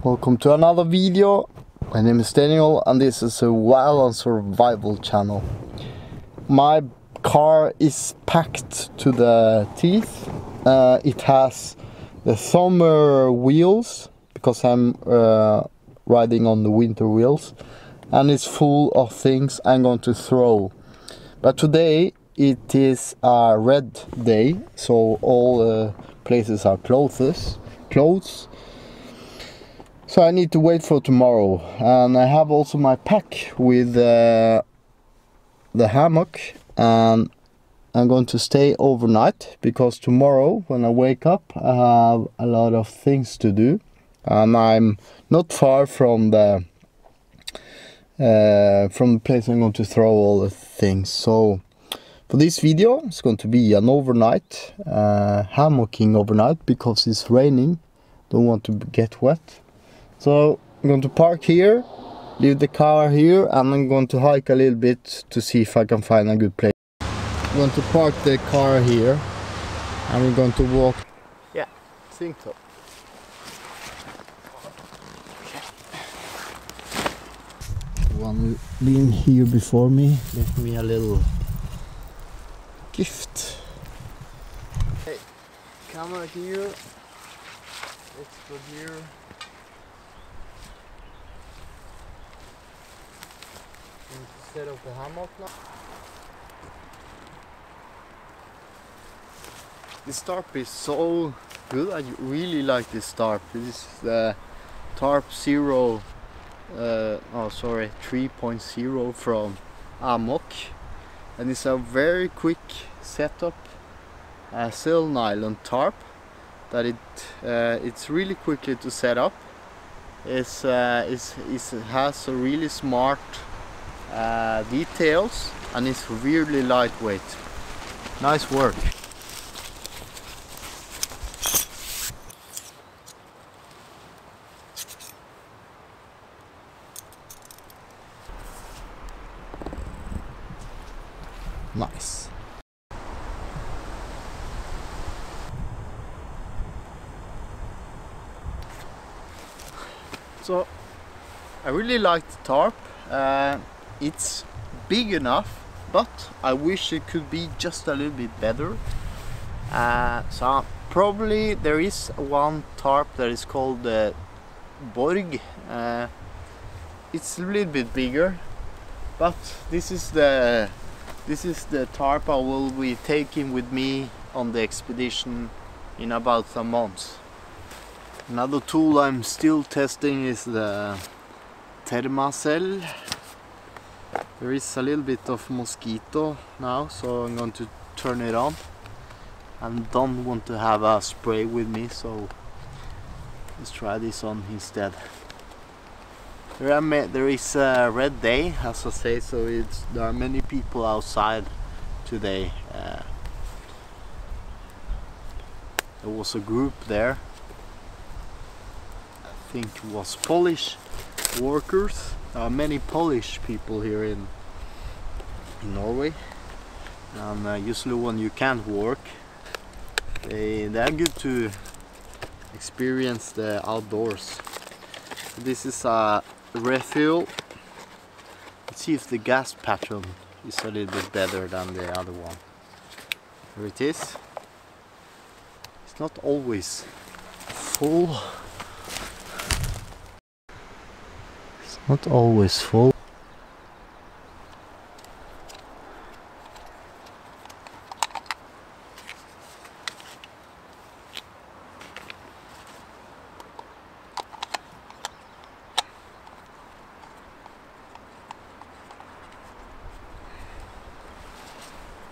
Welcome to another video. My name is Daniel and this is a wild and survival channel. My car is packed to the teeth. It has the summer wheels because I'm riding on the winter wheels, and it's full of things I'm going to throw. But today it is a red day, so all places are closed. So I need to wait for tomorrow, and I have also my pack with the hammock, and I'm going to stay overnight because tomorrow when I wake up I have a lot of things to do, and I'm not far from the place I'm going to throw all the things. So for this video it's going to be an overnight hammocking overnight because it's raining. Don't want to get wet. So I'm going to park here, leave the car here, and I'm going to hike a little bit to see if I can find a good place. I'm going to park the car here and we're going to walk. Yeah, I think so. One being here before me left me a little gift. Hey, camera here, let's go here. Set up the hammock now. This tarp is so good. I really like this tarp. This is the tarp 3.0 from Amok, and it's a very quick setup. A cell nylon tarp that it's really quickly to set up. It has a really smart details, and it's really lightweight. Nice work. Nice. So I really like the tarp. It's big enough, but I wish it could be just a little bit better. So probably there is one tarp that is called the Borg. It's a little bit bigger, but this is the tarp I will be taking with me on the expedition in about a month. Another tool I'm still testing is the thermacell. There is a little bit of mosquito now, so I'm going to turn it on. I don't want to have a spray with me, so let's try this on instead. There is a red day, as I say, so there are many people outside today. There was a group there. I think it was Polish workers. There are many Polish people here in Norway, and usually when you can't work, they are good to experience the outdoors. This is a refuel. Let's see if the gas pattern is a little bit better than the other one. Here it is. It's not always full. Not always full.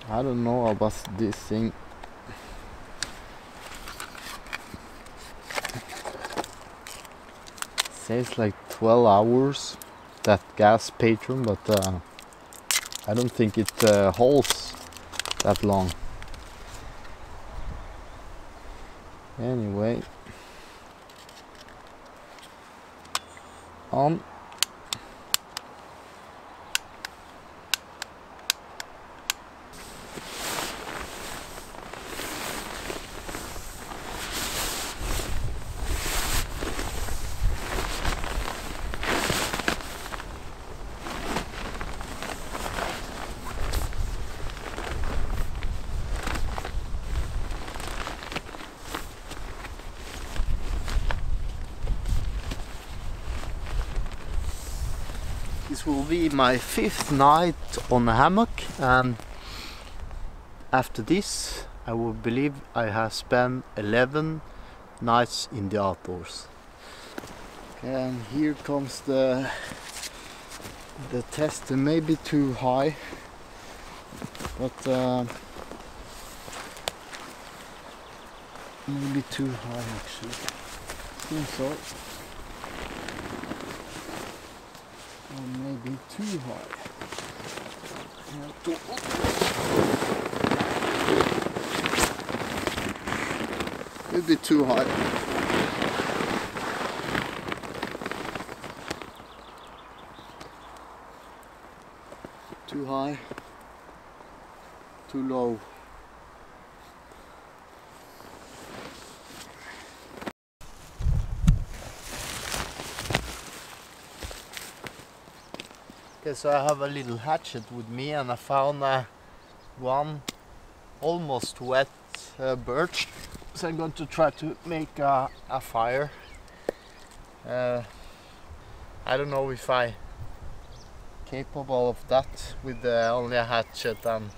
I don't know about this thing. It says like 12 hours, that gas pattern, but I don't think it holds that long. Anyway, on. This will be my 5th night on a hammock, and after this I will believe I have spent 11 nights in the outdoors. Okay, and here comes the test. It may be too high, but maybe too high actually. Seems so. Or maybe too high. Could be too high. Too high. Too low. Okay, so I have a little hatchet with me, and I found one almost wet birch. So I'm going to try to make a fire. I don't know if I'm capable of that with only a hatchet and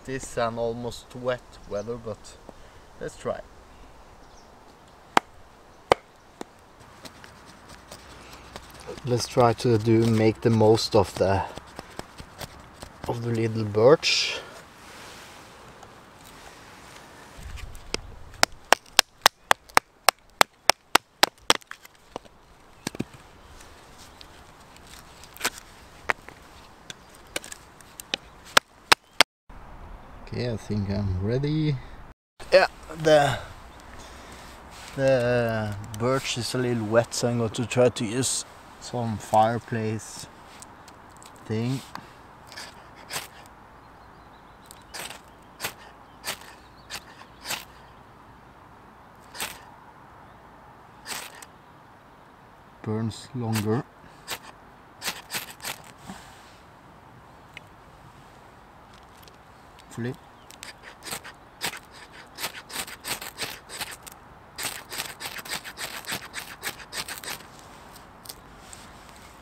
this and almost wet weather, but let's try. Let's try to make the most of the little birch. Okay, I think I'm ready. Yeah, the birch is a little wet, so I'm going to try to use some fireplace thing. Burns longer. Hopefully.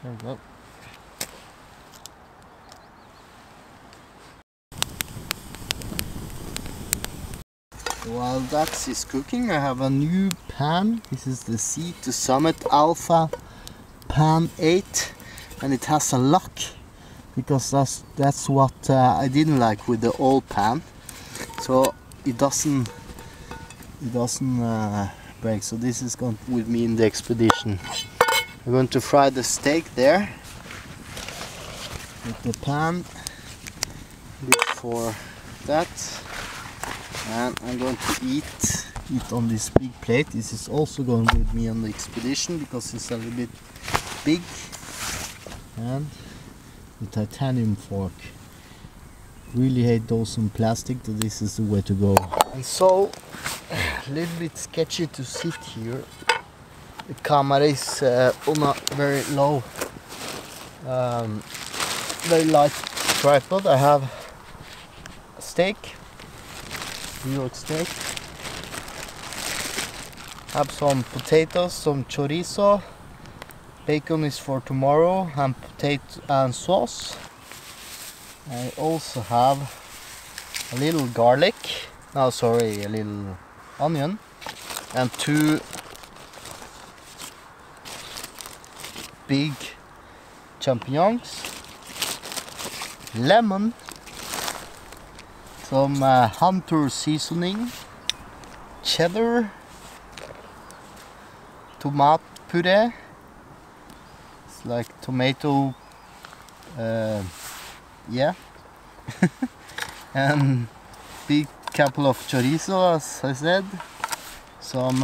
There we go. While that is cooking, I have a new pan. This is the Sea to Summit Alpha Pan 8, and it has a lock because that's what I didn't like with the old pan. So it doesn't break. So this is going with me in the expedition. I'm going to fry the steak there with the pan before that, and I'm going to eat on this big plate. This is also going with me on the expedition because it's a little bit big, and the titanium fork. Really hate those in plastic, so this is the way to go. And so a little bit sketchy to sit here. The camera is on a very low, very light tripod. I have a steak, New York steak. Have some potatoes, some chorizo. Bacon is for tomorrow, and potato and sauce. I also have a little garlic. No, sorry, a little onion, and 2 big champignons, lemon, some hunter seasoning, cheddar, tomato puree. It's like tomato, yeah, and big couple of chorizo, as I said, some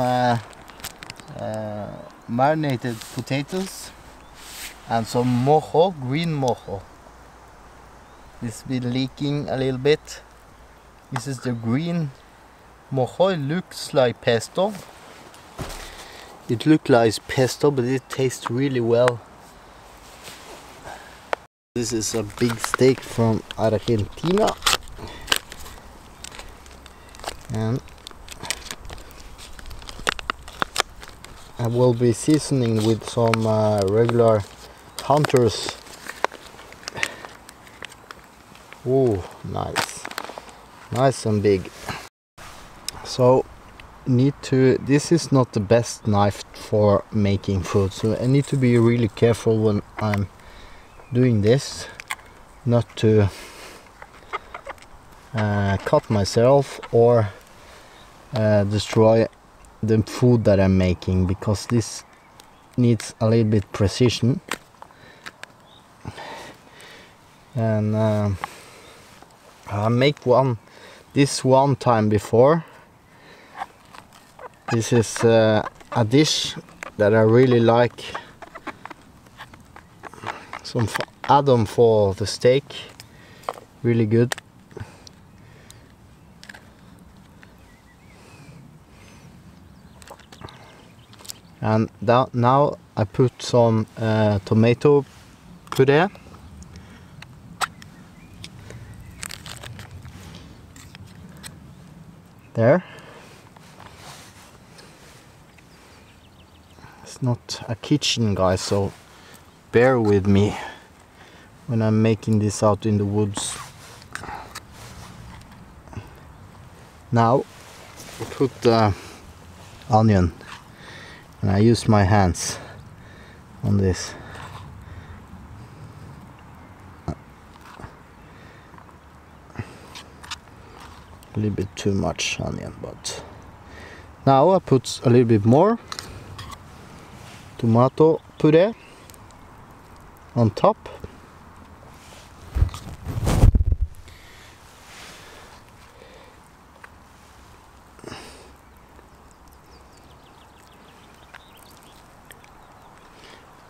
marinated potatoes, and some mojo, green mojo. This been leaking a little bit. This is the green mojo. It looks like pesto. It looks like pesto, but it tastes really well. This is a big steak from Argentina, and I will be seasoning with some regular Hunter's Oh, nice. Nice and big. So this is not the best knife for making food, so I need to be really careful when I'm doing this, not to cut myself or destroy the food that I'm making, because this needs a little bit precision. And I make this one time before. This is a dish that I really like, some add-on for the steak, really good. And now I put some tomato puree. There. It's not a kitchen, guys, so bear with me when I'm making this out in the woods. Now I put the onion, and I use my hands on this. A little bit too much onion, but now I put a little bit more tomato puree on top.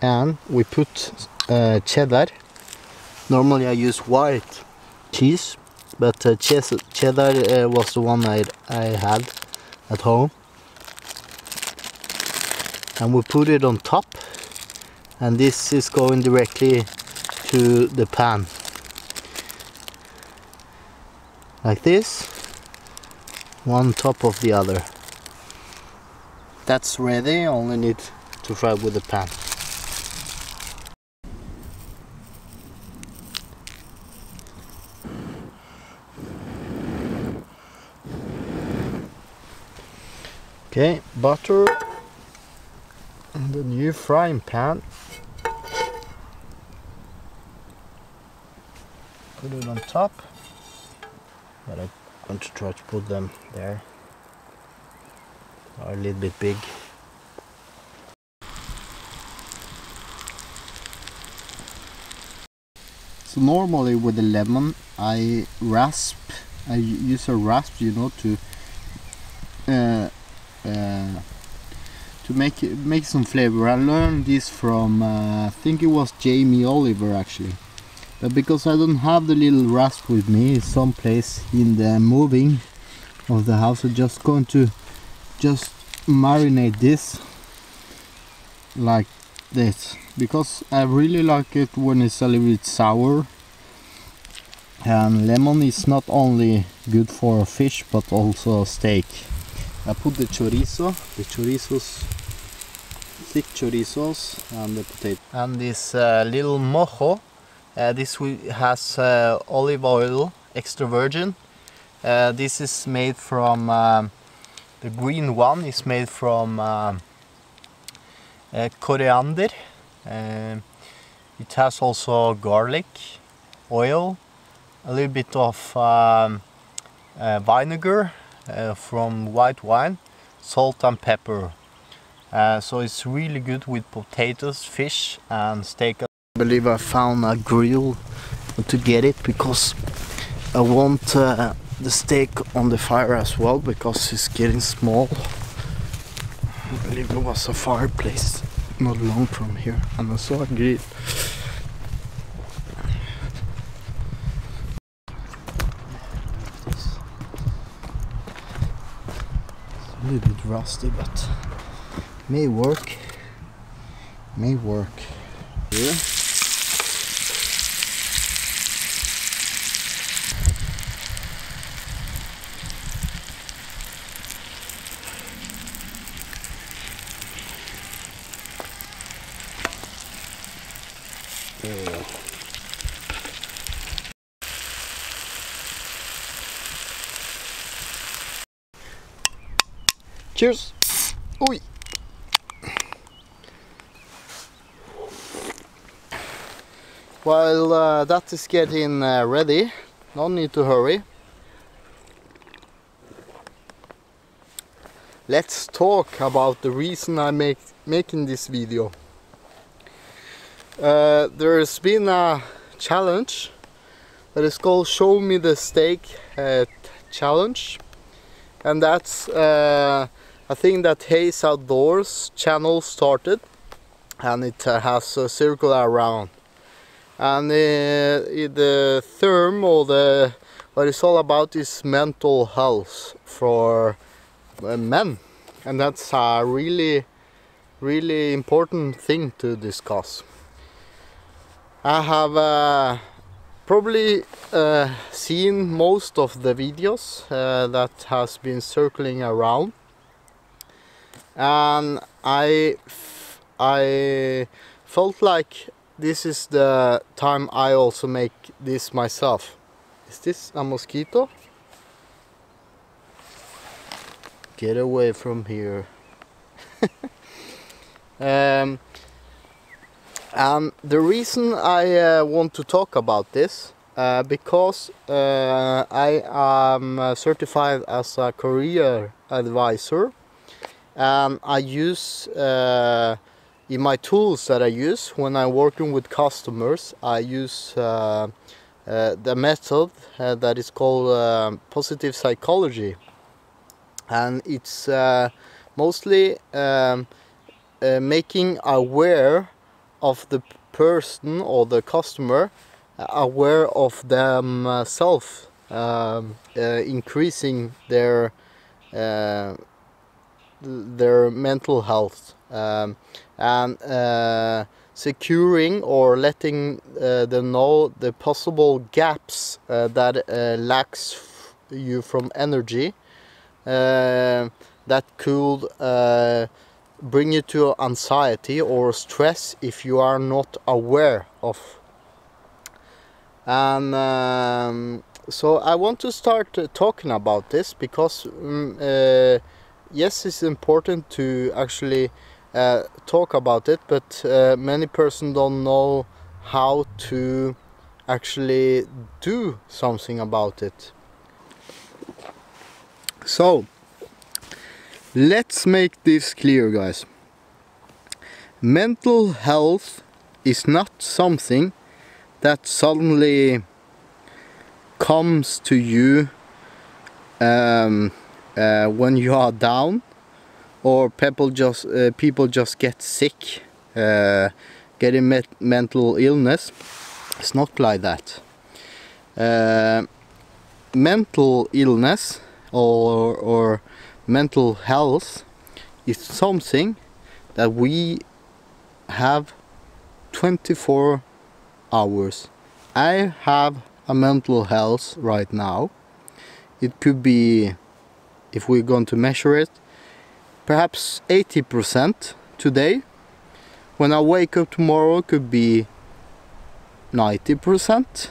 And we put cheddar. Normally I use white cheese, but cheddar was the one I had at home. And we put it on top, and this is going directly to the pan. Like this, one top of the other. That's ready, only need to fry with the pan. Okay, butter in the new frying pan. Put it on top, but I'm going to try to put them there. Are a little bit big. So normally with the lemon I use a rasp, you know, to make some flavor. I learned this from I think it was Jamie Oliver actually, but because I don't have the little rasp with me someplace in the moving of the house, I'm just going to marinate this like this, because I really like it when it's a little bit sour. And lemon is not only good for fish but also steak. I put the chorizos, thick chorizos, and the potato. And this little mojo, this has olive oil, extra virgin. This is made from, the green one is made from coriander. It has also garlic, oil, a little bit of vinegar from white wine, salt and pepper. So it's really good with potatoes, fish and steak. I believe I found a grill to get it, because I want the steak on the fire as well, because it's getting small. I believe there was a fireplace not long from here, and I saw a grill. A little bit rusty, but may work. Yeah. There we go. Cheers! Oi. While that is getting ready, no need to hurry. Let's talk about the reason I'm making this video. There has been a challenge that is called Show Me the Steak Challenge, and that's a thing that Haze Outdoors channel started, and it has a circle around. And the term, or what it's all about, is mental health for men, and that's a really important thing to discuss. I have probably seen most of the videos that has been circling around, and I felt like this is the time I also make this myself. Is this a mosquito? Get away from here. And the reason I want to talk about this because I am certified as a career advisor, and I use in my tools that I use when I'm working with customers, I use the method that is called positive psychology, and it's mostly making aware of the person or the customer, aware of themselves, increasing their mental health, and securing or letting them know the possible gaps that lacks you from energy, that could bring you to anxiety or stress if you are not aware of. And so I want to start talking about this because yes, it's important to actually talk about it, but many persons don't know how to actually do something about it. So let's make this clear, guys. Mental health is not something that suddenly comes to you when you are down, or people just get sick, getting mental illness. It's not like that. Mental illness or mental health is something that we have 24 hours. I have a mental health right now. It could be, if we're going to measure it, perhaps 80% today. When I wake up tomorrow, it could be 90%.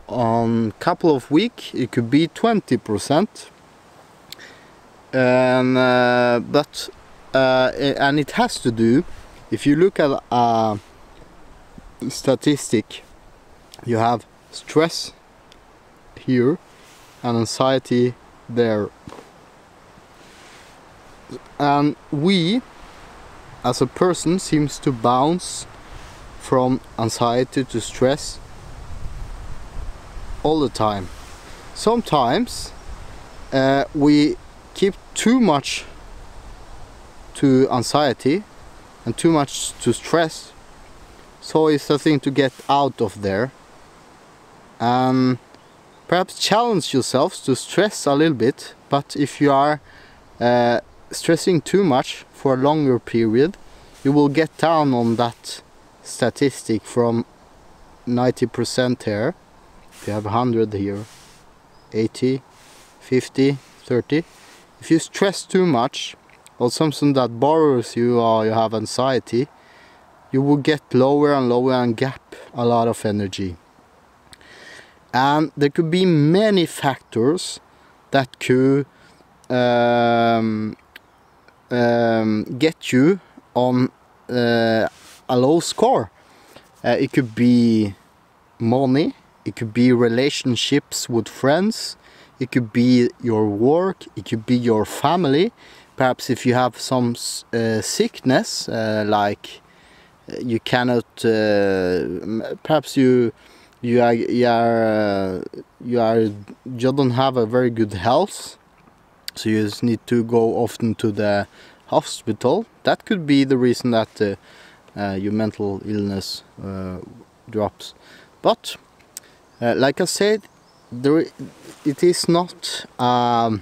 On a couple of weeks, it could be 20%. And and it has to do, if you look at a statistic, you have stress here and anxiety there, and we as a person seems to bounce from anxiety to stress all the time. Sometimes we keep too much to anxiety and too much to stress, so it's a thing to get out of there, and perhaps challenge yourselves to stress a little bit. But if you are stressing too much for a longer period, you will get down on that statistic from 90% here. If you have 100 here, 80, 50, 30. If you stress too much, or something that bothers you, or you have anxiety, you will get lower and lower and gap a lot of energy. And there could be many factors that could get you on a low score. It could be money, it could be relationships with friends, it could be your work, it could be your family. Perhaps if you have some sickness, like you cannot, perhaps you don't have a very good health, so you just need to go often to the hospital. That could be the reason that your mental illness drops. But like I said, it is not a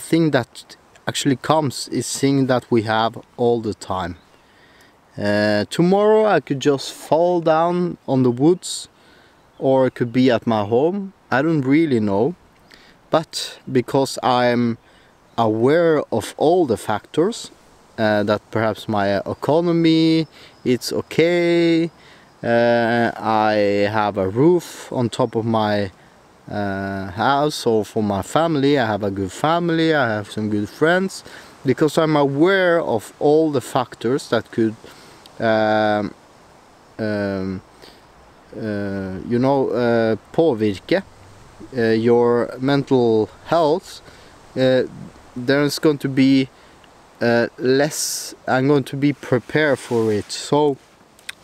thing that actually comes. It's thing that we have all the time. Tomorrow I could just fall down on the woods, or it could be at my home. I don't really know, but because I'm aware of all the factors, that perhaps my economy, it's okay, I have a roof on top of my house, or for my family, I have a good family, I have some good friends, because I'm aware of all the factors that could påvirke your mental health. There's going to be less. I'm going to be prepared for it. So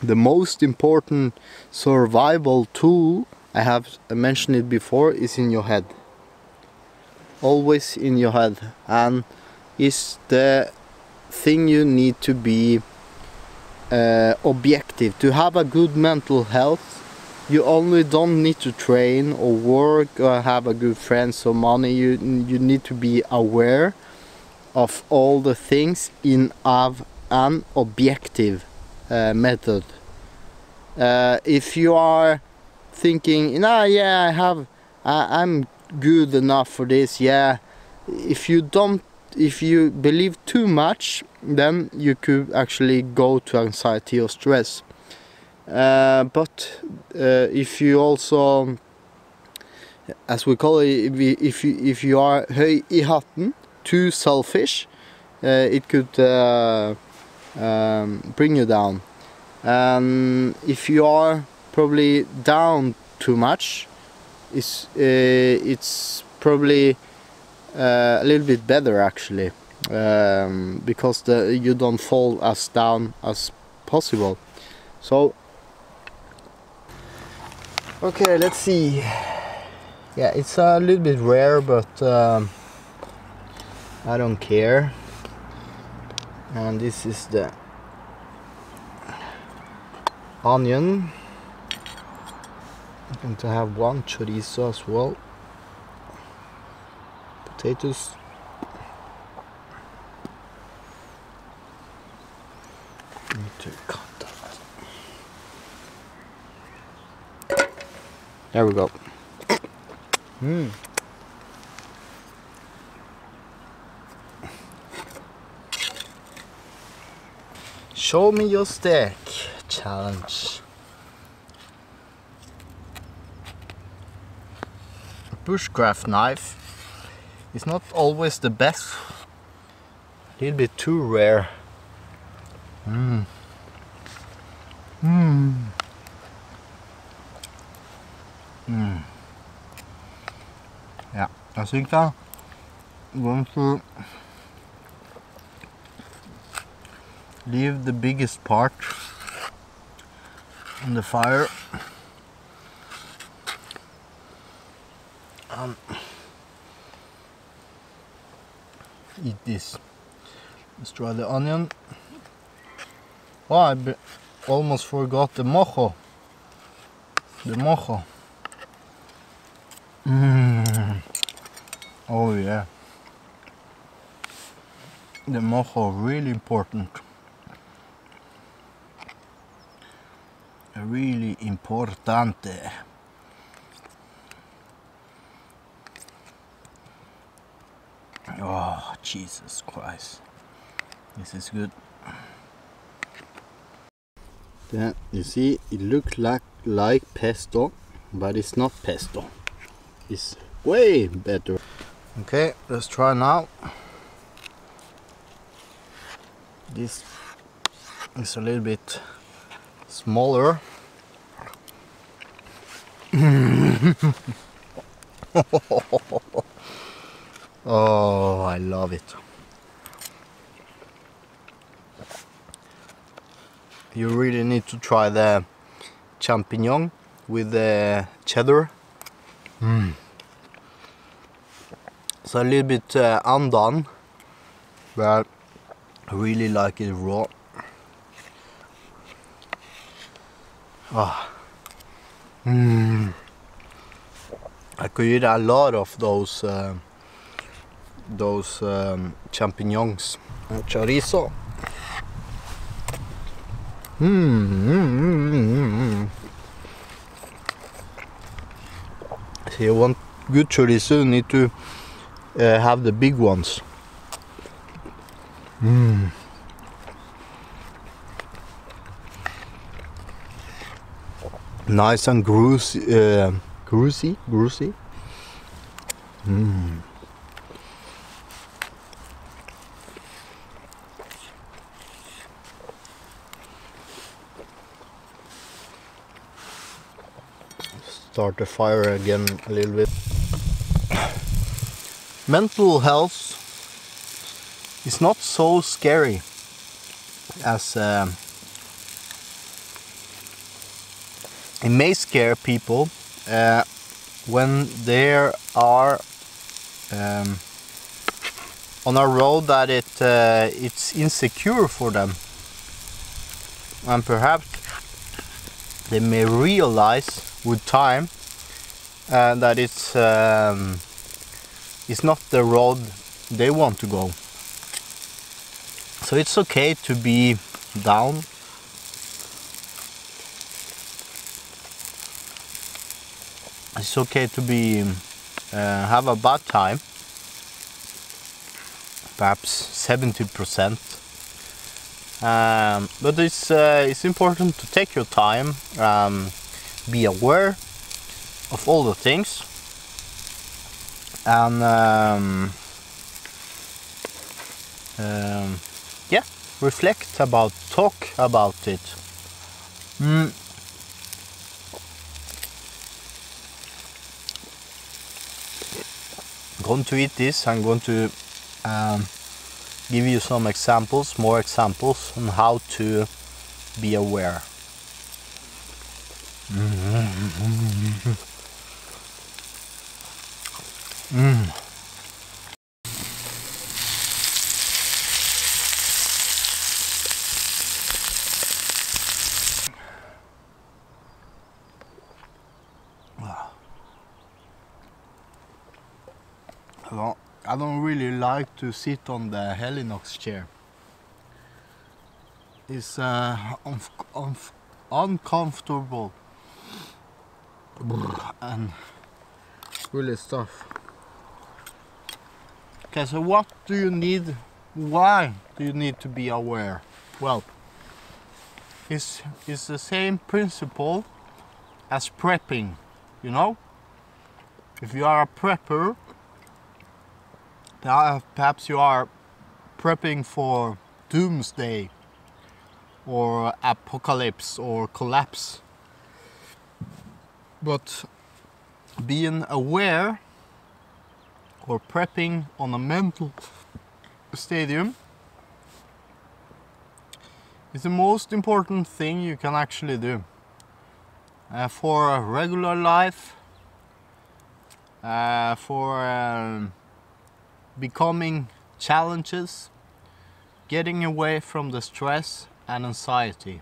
the most important survival tool, I have mentioned it before, is in your head. Always in your head, and is the thing you need to be objective. To have a good mental health, you only don't need to train or work or have a good friends or money. You need to be aware of all the things in an objective method. If you are thinking, nah, yeah, I'm good enough for this, yeah. If you believe too much, then you could actually go to anxiety or stress. But if you also, as we call it, if you are høy I hatten, too selfish, it could bring you down. And if you are probably down too much, it's probably a little bit better actually, because you don't fall as down as possible. So okay, let's see. Yeah, it's a little bit rare, but I don't care. And this is the onion. I'm going to have one chorizo as well. Potatoes. Need to cut that. There we go. Show me your steak, Challange. A bushcraft knife is not always the best. A little bit too rare. Yeah, I think I'm going to leave the biggest part on the fire and eat this. Let's try the onion. Oh, I almost forgot the mojo. The mojo. Oh yeah. The mojo, really important. Really importante. Oh, Jesus Christ. This is good. Then you see, it looks like pesto, but it's not pesto. is way better. Okay, let's try now. This is a little bit smaller. Oh, I love it. You really need to try the champignon with the cheddar. It's a little bit undone, but I really like it raw. I could eat a lot of those champignons and chorizo. If you want good chorizo, you need to have the big ones. Nice and greasy. Start the fire again a little bit. Mental health is not so scary as it may scare people when they are on a road that it's insecure for them, and perhaps they may realize with time that it's not the road they want to go. So it's okay to be down. It's okay to be have a bad time, perhaps 70%. But it's important to take your time, be aware of all the things, and yeah, reflect about, talk about it. I'm going to eat this. I'm going to give you some examples, more examples on how to be aware. Well, I don't really like to sit on the Helinox chair. It's uncomfortable and really tough. Okay, so what do you need? Why do you need to be aware? Well, it's the same principle as prepping, you know? If you are a prepper, perhaps you are prepping for doomsday or apocalypse or collapse. But being aware or prepping on a mental stadium is the most important thing you can actually do for a regular life, for becoming challenges, getting away from the stress and anxiety.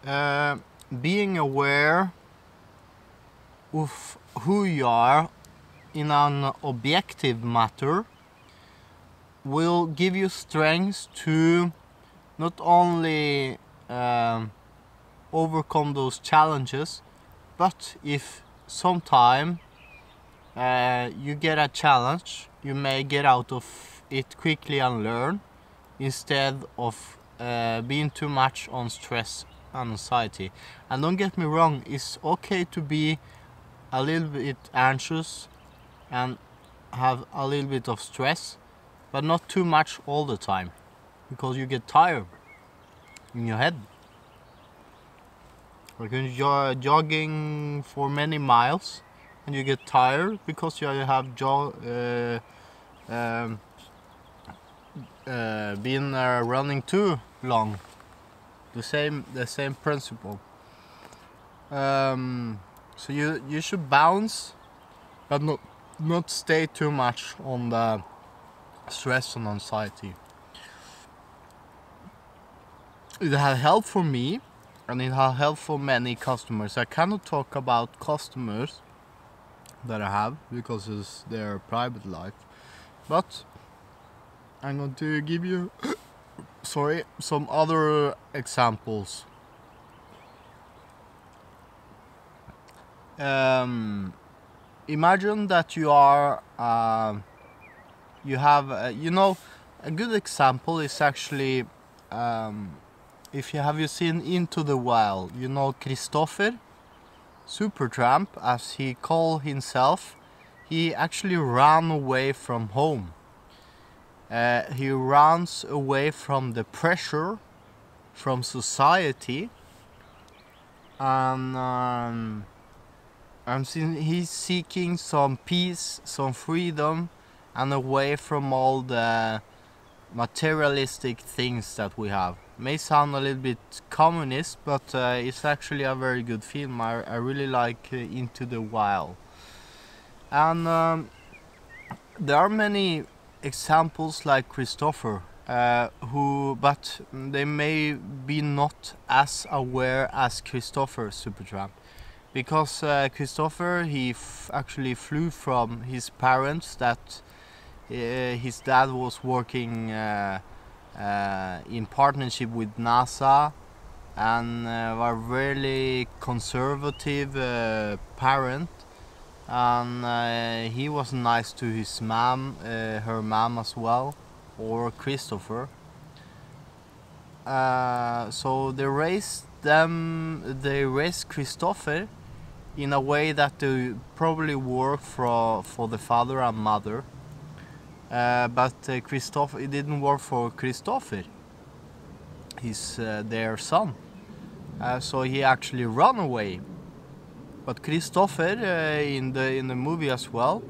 Being aware of who you are in an objective matter will give you strength to not only overcome those challenges, but if sometime you get a challenge, you may get out of it quickly and learn, instead of being too much on stress and anxiety. And don't get me wrong, it's okay to be a little bit anxious and have a little bit of stress, but not too much all the time, because you get tired in your head. Like when you're jogging for many miles and you get tired because you have been running too long. The same principle. So you should bounce, but not stay too much on the stress and anxiety. It had helped for me, and it had helped for many customers. I cannot talk about customers that I have because it's their private life, but I'm going to give you some other examples. Imagine that you are a good example is actually if you seen Into the Wild, you know Christopher Supertramp, as he called himself. He actually ran away from home. He runs away from the pressure from society, and he's seeking some peace, some freedom, and away from all the materialistic things that we have. May sound a little bit communist, but it's actually a very good film. I really like Into the Wild. And there are many examples like Christopher, but they may be not as aware as Christopher Supertramp, because Christopher, he actually flew from his parents that his dad was working in partnership with NASA, and were really conservative parent, and he was nice to his mom, her mom as well, or Christopher. So they raised Christopher in a way that they probably work for the father and mother. But Christopher, it didn't work for Christopher, their son. So he actually ran away. But Christopher, in the movie as well,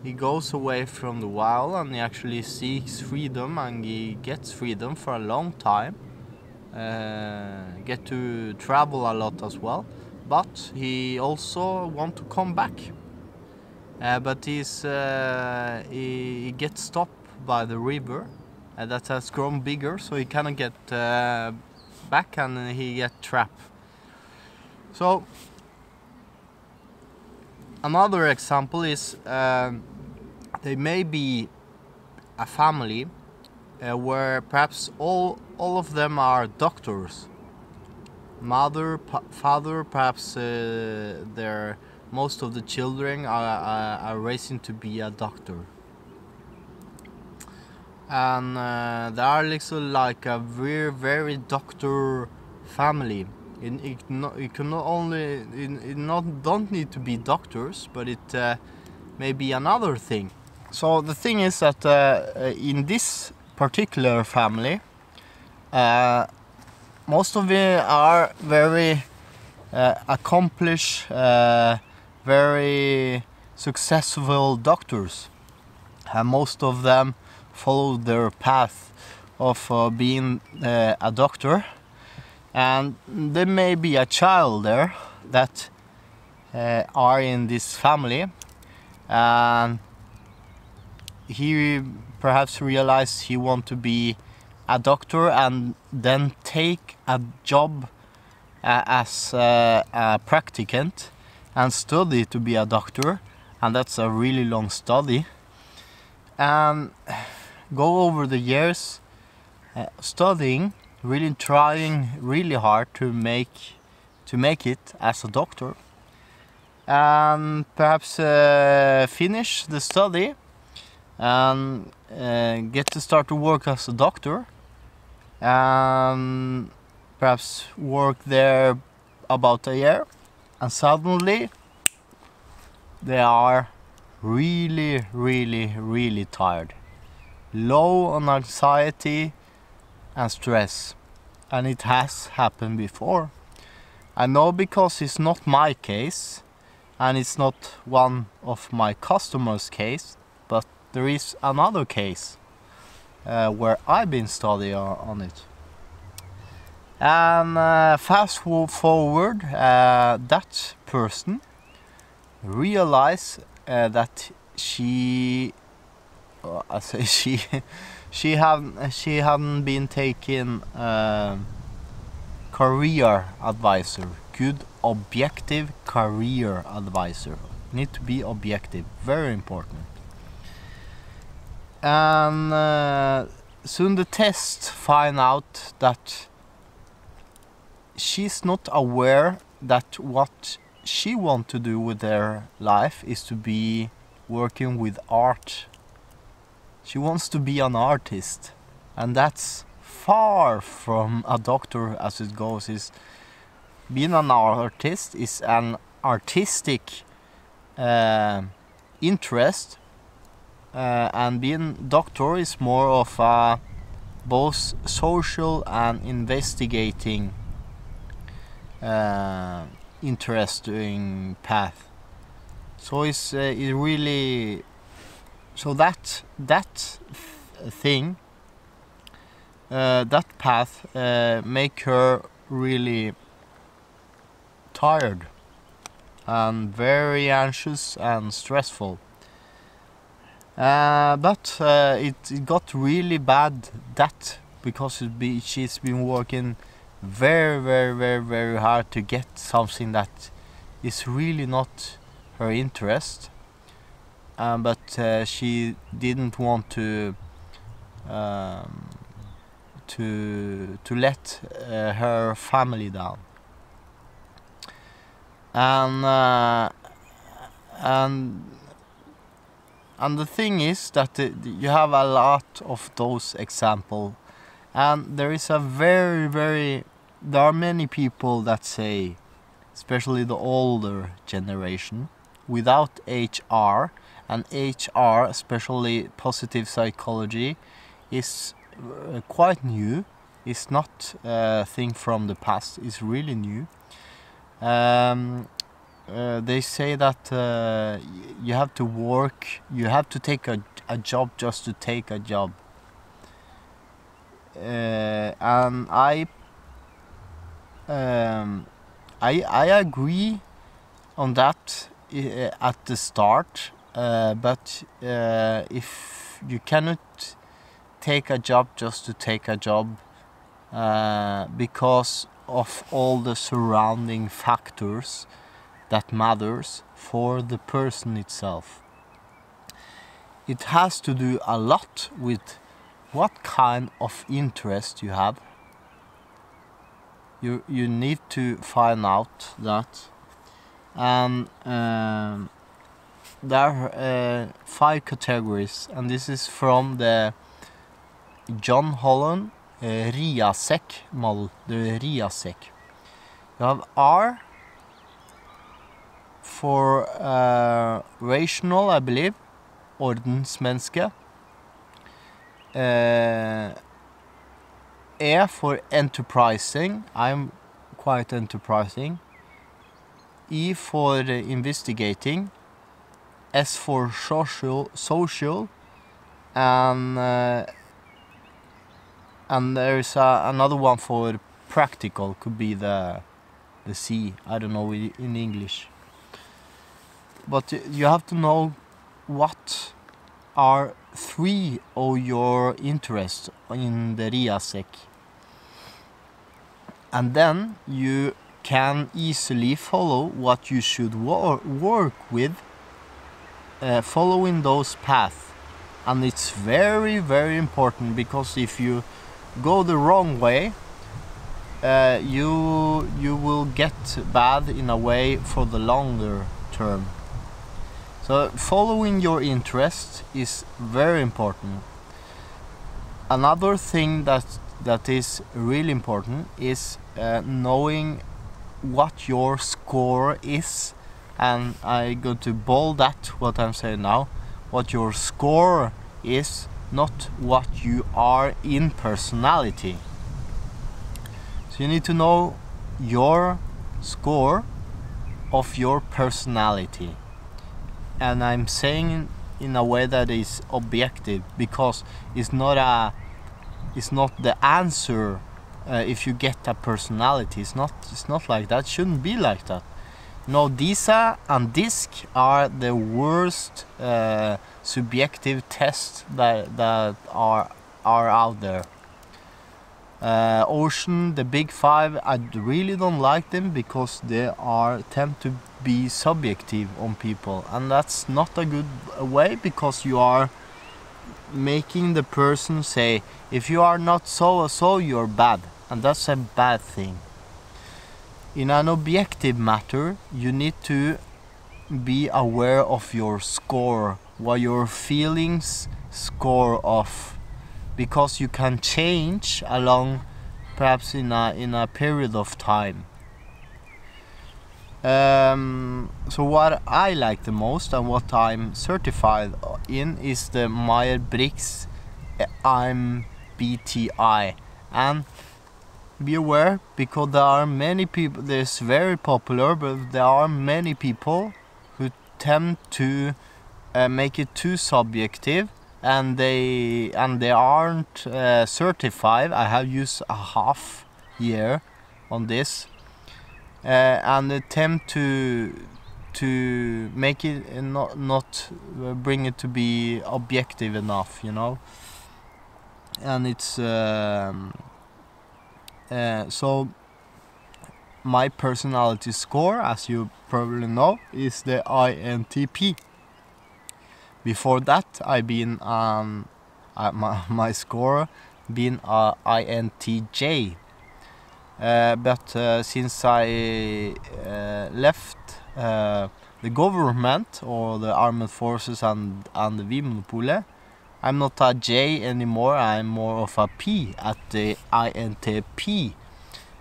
he goes away from the wild and he actually seeks freedom, and he gets freedom for a long time. Get to travel a lot as well, but he also want to come back. But he gets stopped by the river that has grown bigger, so he cannot get back, and he get trapped. So another example is there may be a family where perhaps all of them are doctors. Mother, father, perhaps most of the children are raising to be a doctor. And there are like a very doctor family. It don't need to be doctors, but it may be another thing. So the thing is that in this particular family, most of them are very accomplished, very successful doctors, and most of them follow their path of being a doctor. And there may be a child there that are in this family, and he perhaps realized he want to be a doctor and then take a job as a practicant and study to be a doctor, and that's a really long study, and go over the years studying, really trying really hard to make it as a doctor, and perhaps finish the study and get to start to work as a doctor, and perhaps work there about a year, and suddenly they are really tired, low on anxiety and stress, and it has happened before. I know because it's not my case and it's not one of my customers' case, but there is another case where I've been studying on it. And fast forward, that person realized that she hadn't been taking career advisor, good objective career advisor. Need to be objective, very important. And soon the test find out that she's not aware that what she wants to do with her life is to be working with art. She wants to be an artist, and that's far from a doctor as it goes. Is being an artist is an artistic interest, and being doctor is more of a both social and investigating interesting path. So it's it really, so that thing, that path make her really tired and very anxious and stressful. But it got really bad that because she's been working very hard to get something that is really not her interest, but she didn't want to let her family down. And the thing is that you have a lot of those examples, and there is a there are many people that say, especially the older generation, without HR, and HR, especially positive psychology, is quite new. It's not a thing from the past, it's really new. They say that you have to work, you have to take a job just to take a job. And I agree on that at the start, but if you cannot take a job just to take a job because of all the surrounding factors that matters for the person itself. It has to do a lot with what kind of interest you have. You need to find out that. And there are 5 categories, and this is from the John Holland RIASEC model, the RIASEC. You have R for rational, I believe, ordensmenneske. E for enterprising, I'm quite enterprising. E for investigating. S for social, and there's another one for practical, could be the C, I don't know in English. But you have to know what are 3 of your interests in the RIASEC. And then you can easily follow what you should work with, following those paths. And it's very important, because if you go the wrong way, you will get bad in a way for the longer term. So following your interest is very important. Another thing that is really important is knowing what your score is and I go to bold that what I'm saying now. What your score is, not what you are in personality. So you need to know your score of your personality, and I'm saying in a way that is objective, because it's not the answer. If you get a personality, it's not like that. It shouldn't be like that. No, DISA and DISC are the worst subjective tests that are out there. Ocean, the big five, I really don't like them because they tend to be subjective on people, and that's not a good way, because you are making the person say, if you are not so, you're bad, and that's a bad thing. In an objective matter, you need to be aware of your score, what your feelings score of, because you can change along, perhaps in a period of time. So what I like the most and what I'm certified in is the Myers-Briggs MBTI. And be aware, because there are many people, this is very popular, but there are many people who tend to make it too subjective, and they aren't certified. I have used a half year on this, and they tend to make it not bring it to be objective enough, you know. And it's so my personality score, as you probably know, is the INTP. Before that, I've been my score been INTJ. But since I left the government, or the armed forces and the Vinmonopolet, I'm not a J anymore. I'm more of a P at the INTP,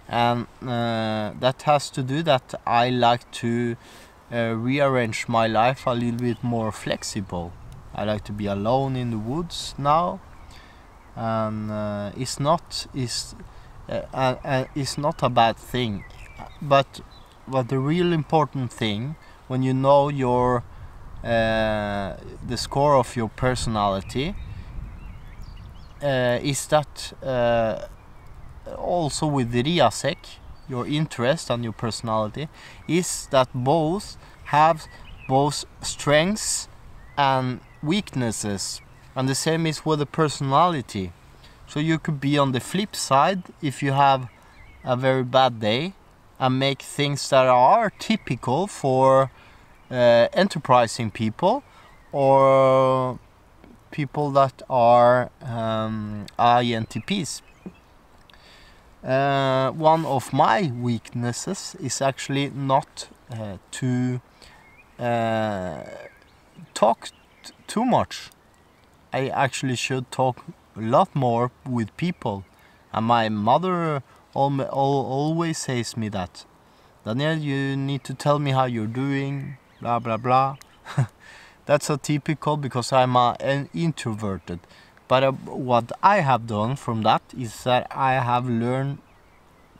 and that has to do that I like to rearrange my life a little bit more flexible. I like to be alone in the woods now, and it's not a bad thing, but the real important thing, when you know your the score of your personality, is that also with the Riasek, your interest and your personality, is that both have both strengths and weaknesses, and the same is with the personality. So you could be on the flip side if you have a very bad day and make things that are typical for enterprising people, or people that are INTPs. One of my weaknesses is actually not to talk too much. I actually should talk a lot more with people, and my mother always says me that, Daniel, you need to tell me how you're doing, blah blah blah. That's so typical, because I'm an introverted. But what I have done from that is that I have learned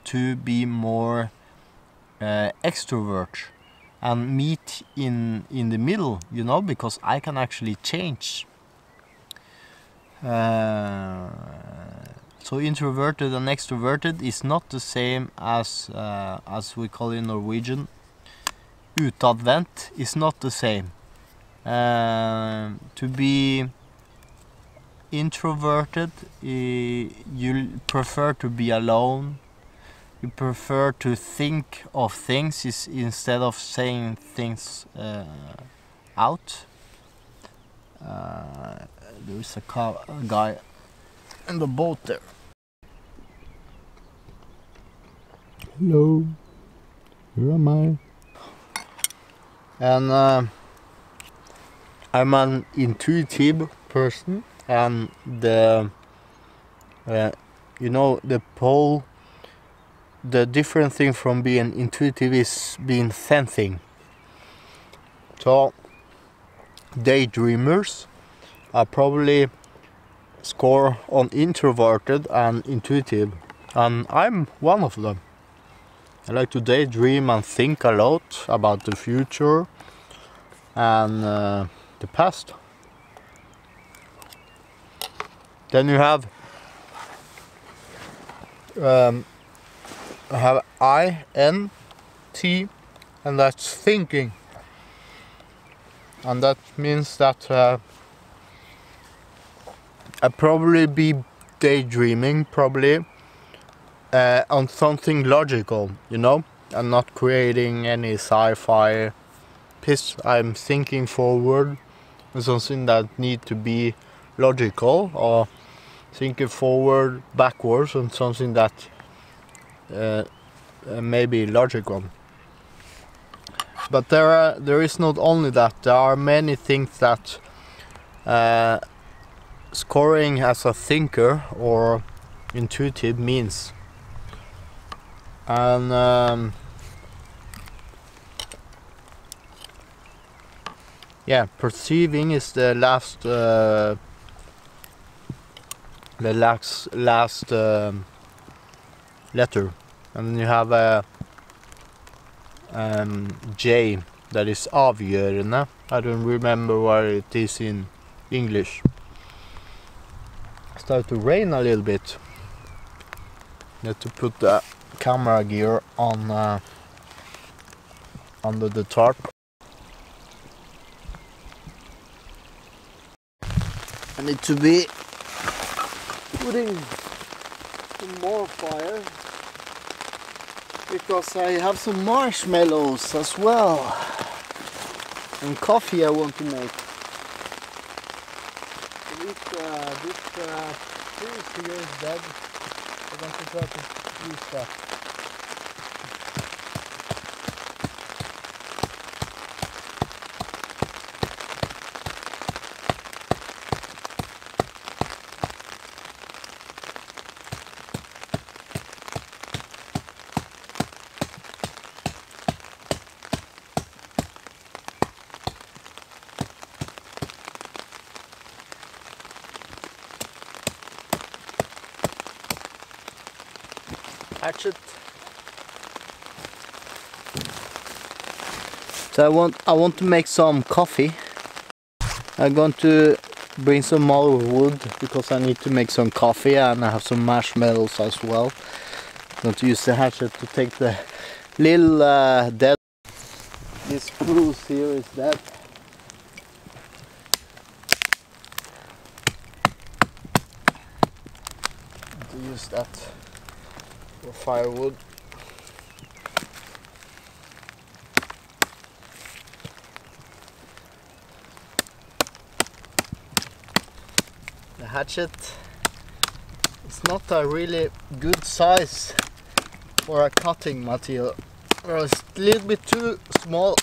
to be more extrovert and meet in the middle, you know, because I can actually change. So introverted and extroverted is not the same as we call in Norwegian. Utadvendt is not the same. To be introverted, you prefer to be alone. You prefer to think of things instead of saying things out. There is a guy in the boat there. Hello, where am I? And I'm an intuitive person, and the different thing from being intuitive is being sensing. So daydreamers are probably score on introverted and intuitive, and I'm one of them. I like to daydream and think a lot about the future and the past. Then you have INT, and that's thinking, and that means that I probably be daydreaming probably on something logical, you know. I'm not creating any sci-fi piss. I'm thinking forward on something that need to be logical, or thinking forward backwards on something that may be logical. But there is not only that. There are many things that scoring as a thinker or intuitive means. And yeah, perceiving is the last letter, and then you have a J, that is avgjørende. I don't remember what it is in English. It started to rain a little bit. Need to put the camera gear on under the tarp. I need to be putting some more fire because I have some marshmallows as well, and coffee I want to make. This tree here is dead. I'm going to try to use that. Hatchet. So I want to make some coffee. I'm going to bring some more wood because I need to make some coffee, and I have some marshmallows as well. I'm going to use the hatchet to take the little dead. This spruce here is dead. To use that for firewood. The hatchet is not a really good size for a cutting material. It's a little bit too small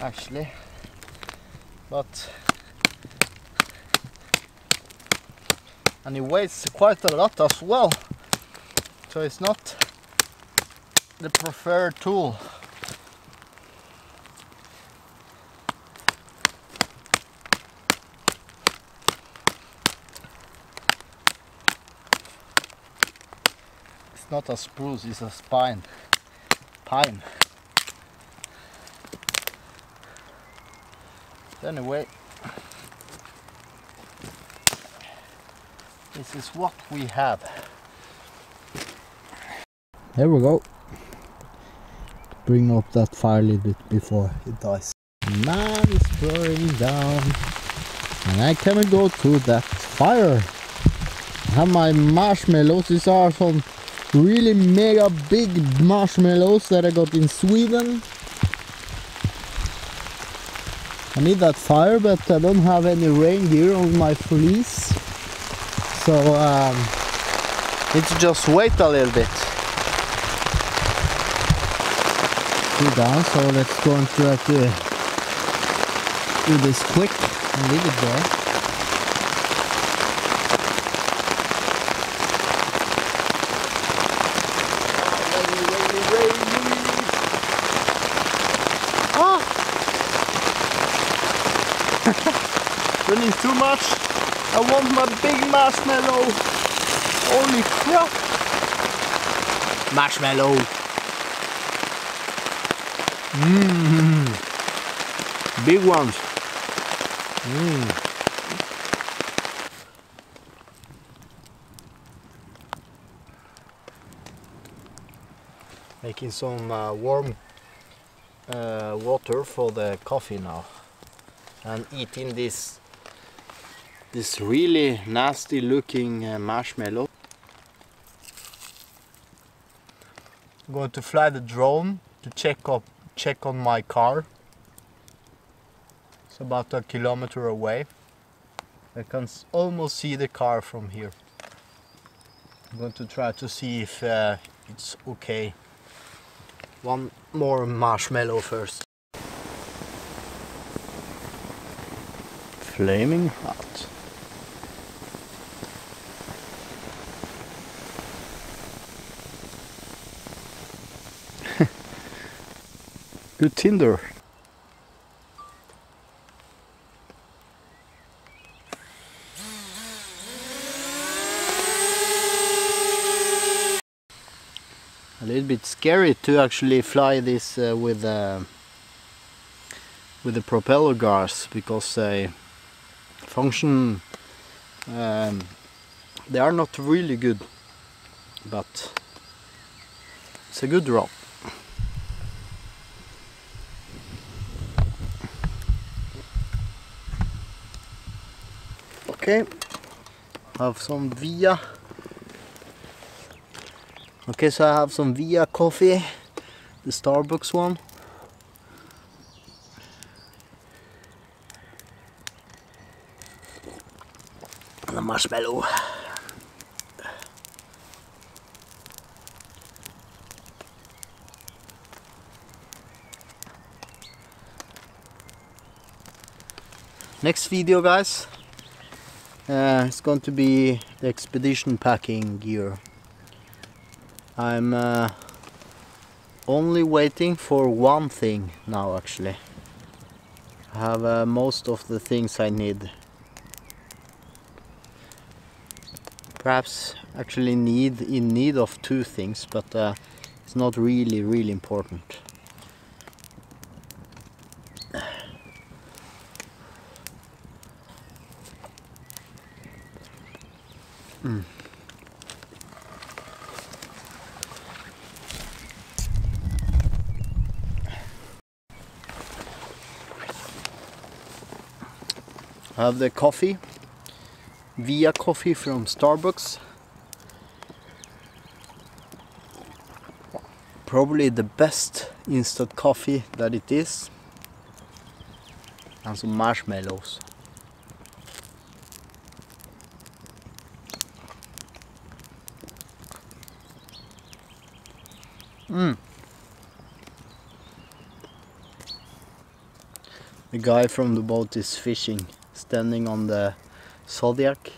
actually, but and it weighs quite a lot as well, so it's not the preferred tool. It's not a spruce, it's a pine. Anyway, this is what we have. There we go. Bring up that fire a little bit before it dies. Man is burning down, and I cannot go to that fire. I have my marshmallows. These are some really mega big marshmallows that I got in Sweden. I need that fire, but I don't have any rain gear on my fleece, so need to just wait a little bit. Cool down, so let's go and try to do this quick and leave it there. burning too much. I want my big marshmallow. Holy crap! Marshmallow. Big ones. Making some warm water for the coffee now, and eating this really nasty looking marshmallow. I'm going to fly the drone to check on my car. It's about 1 kilometer away. I can almost see the car from here. I'm going to try to see if it's okay. One more marshmallow first. Flaming hot. Good tinder. A little bit scary to actually fly this with the propeller guards, because they function, they are not really good, but it's a good drop. Okay, have some Via. Okay, so I have some Via coffee, the Starbucks one. And a marshmallow. Next video, guys, it's going to be the expedition packing gear. I'm only waiting for one thing now, actually. I have most of the things I need. Perhaps actually in need of 2 things, but it's not really important. I have the coffee, Via coffee from Starbucks. Probably the best instant coffee that it is. And some marshmallows. The guy from the boat is fishing, standing on the Zodiac.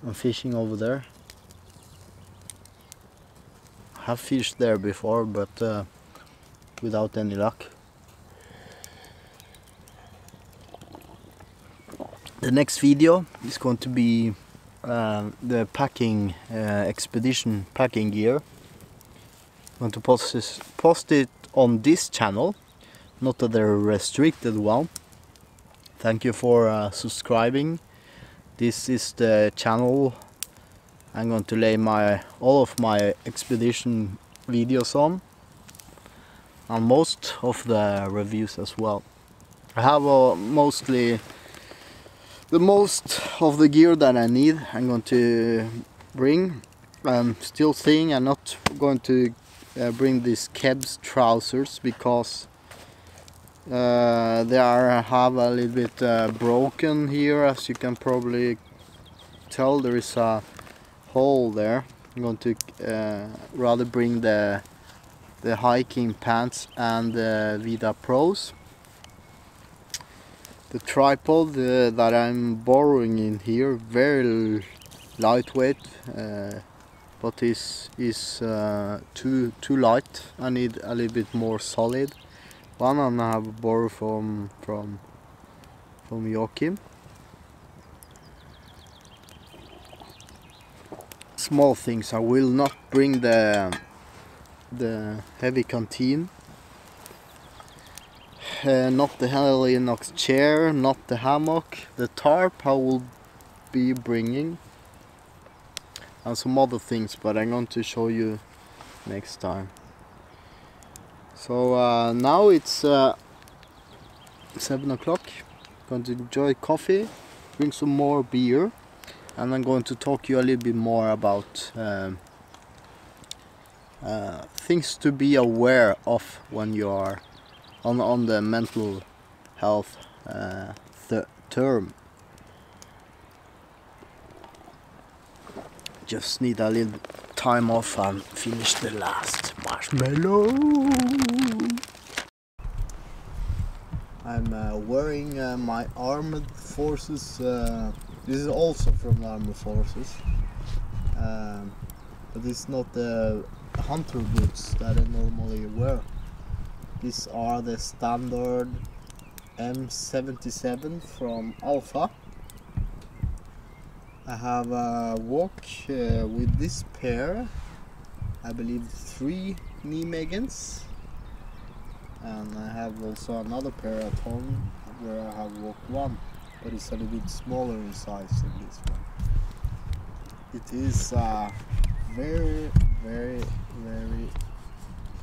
I'm fishing over there. I have fished there before, but without any luck. The next video is going to be the packing expedition packing gear. I'm going to post it on this channel, not the restricted one. Thank you for subscribing. This is the channel I'm going to lay all of my expedition videos on, and most of the reviews as well. I have mostly the most of the gear that I need. I'm going to bring. I'm still saying I'm not going to bring these Creds trousers, because they have a little bit broken here. As you can probably tell, there is a hole there. I'm going to rather bring the hiking pants and the Vida Pros. The tripod that I'm borrowing in here, very lightweight, but is too light. I need a little bit more solid. One I have borrowed from Joachim. small things. I will not bring the heavy canteen, not the Helinox chair, not the hammock. The tarp I will be bringing, and some other things, but I'm going to show you next time. So now it's 7 o'clock. Going to enjoy coffee, drink some more beer, and I'm going to talk to you a little bit more about things to be aware of when you are on the mental health term. Just need a little time off and finish the last marshmallow. I'm wearing my armed forces. This is also from the armed forces, but it's not the hunter boots that I normally wear. These are the standard M77 from Alpha. I have a walk with this pair, I believe 3 knee megans, and I have also another pair at home where I have walk 1, but it's a little bit smaller in size than this one. It is a very, very, very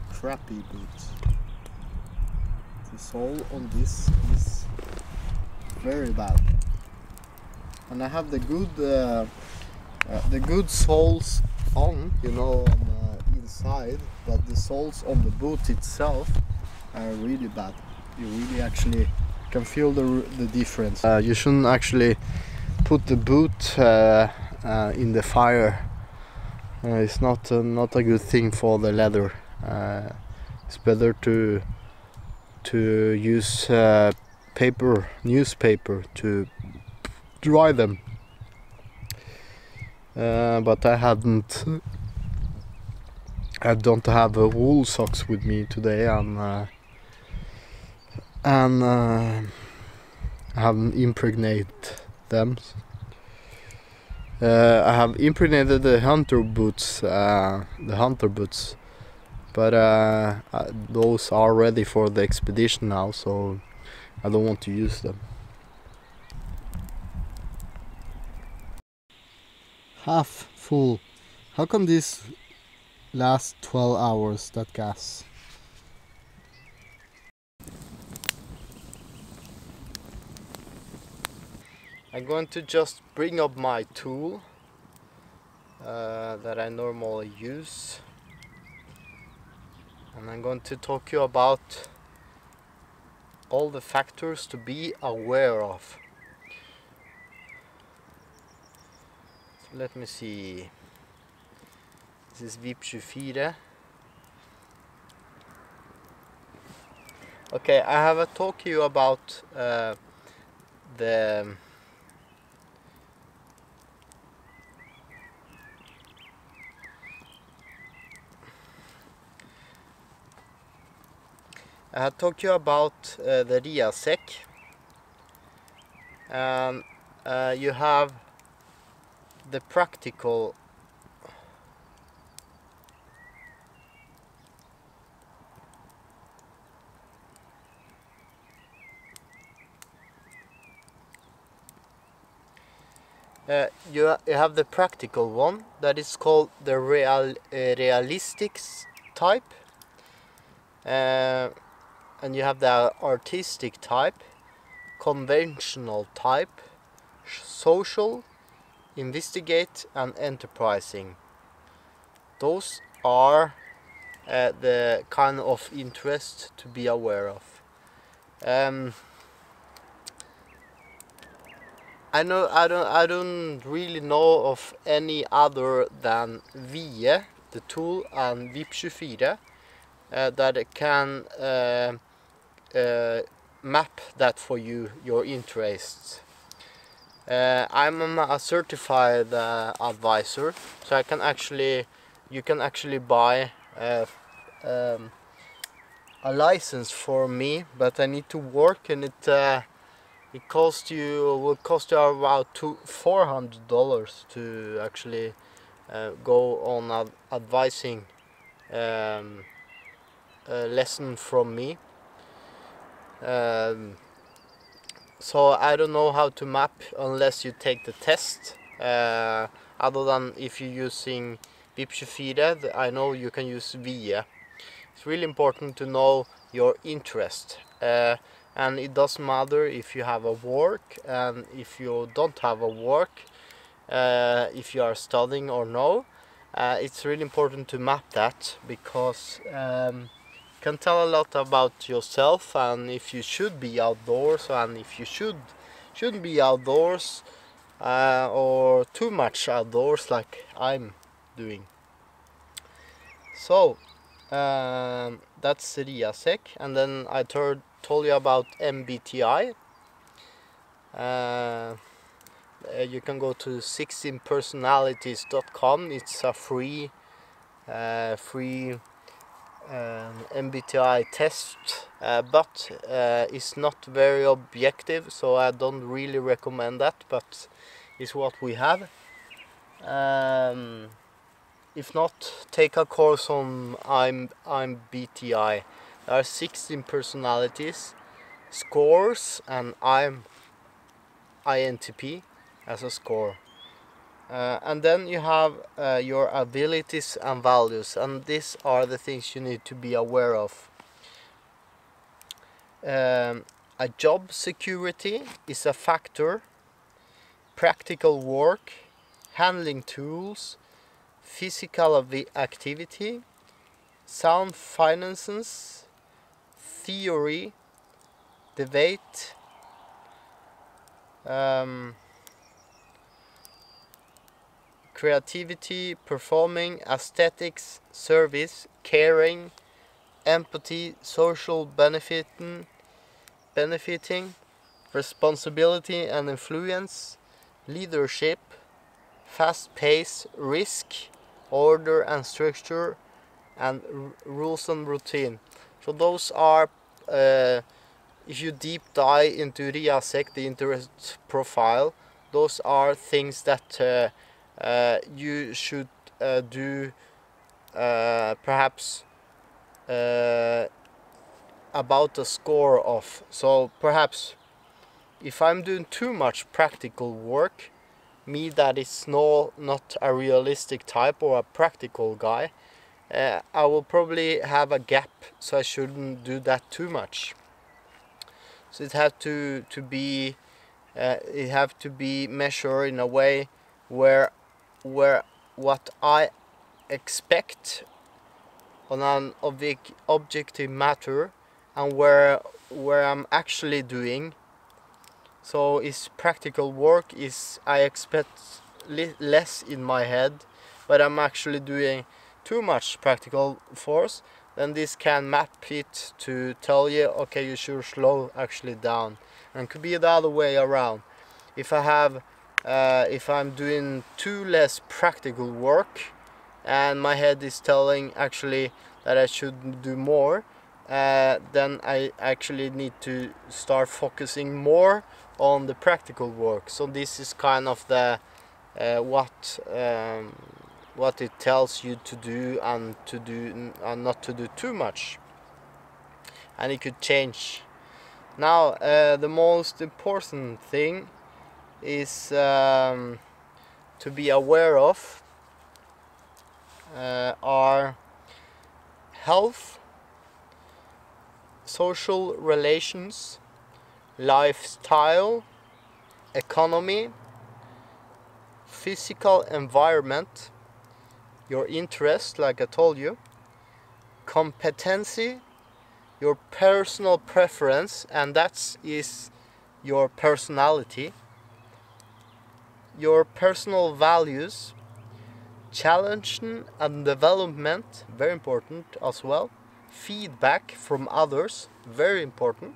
crappy boot. The sole on this is very bad, and I have the good soles on, you know, on the inside, but the soles on the boot itself are really bad. You really actually can feel the difference. You shouldn't actually put the boot in the fire. It's not a good thing for the leather. It's better to use newspaper to dry them. But I don't have wool socks with me today, and I haven't impregnated them. I have impregnated the hunter boots, but those are ready for the expedition now, so I don't want to use them. Half full. How come this lasts 12 hours, that gas? I'm going to just bring up my tool that I normally use, and I'm going to talk to you about all the factors to be aware of. So let me see. This is VIP 24. Okay, I have a talk to you about the I have talked to you about the RIA-sec, and you have the practical you have the practical one that is called the realistics type, and you have the artistic type, conventional type, social, investigate, and enterprising. Those are the kind of interest to be aware of. I don't really know of any other than VIE, the tool, and VIP 24 that can map that for you, your interests. I'm a certified advisor, so you can actually buy a license for me, but I need to work, and it will cost you about $400 to actually go on advising a lesson from me. So I don't know how to map unless you take the test. Other than if you're using VIP24, I know you can use VIA. It's really important to know your interest. And it doesn't matter if you have a work and if you don't have a work, if you are studying or no. It's really important to map that, because can tell a lot about yourself, and if you should be outdoors and if you shouldn't be outdoors, or too much outdoors like I'm doing. So that's RIASEC, and then I told you about MBTI. You can go to 16personalities.com. It's a free MBTI test, but it's not very objective, so I don't really recommend that, but it's what we have. If not, take a course on MBTI. There are 16 personalities, scores, and I'm INTP as a score. And then you have your abilities and values, and these are the things you need to be aware of. A job security is a factor, practical work, handling tools, physical activity, sound finances, theory, debate, creativity, performing, aesthetics, service, caring, empathy, social benefiting, responsibility and influence, leadership, fast pace, risk, order and structure, and rules and routine. So those are, if you deep dive into RIASEC, the interest profile, those are things that you should do perhaps about a score of. So perhaps if I'm doing too much practical work, me that is not a realistic type or a practical guy, I will probably have a gap, so I shouldn't do that too much. So it have to be measured in a way where what I expect on an objective matter and where I'm actually doing. So is practical work is I expect less in my head, but I'm actually doing too much practical force, then this can map it to tell you, okay, you should slow actually down. And it could be the other way around. If I'm doing too less practical work and my head is telling actually that I should do more, then I actually need to start focusing more on the practical work. So this is kind of the what it tells you to do and not to do too much, and it could change. Now the most important thing is to be aware of are health, social relations, lifestyle, economy, physical environment, your interest, like I told you, competency, your personal preference, and that is your personality, your personal values, challenge and development, very important as well, feedback from others, very important,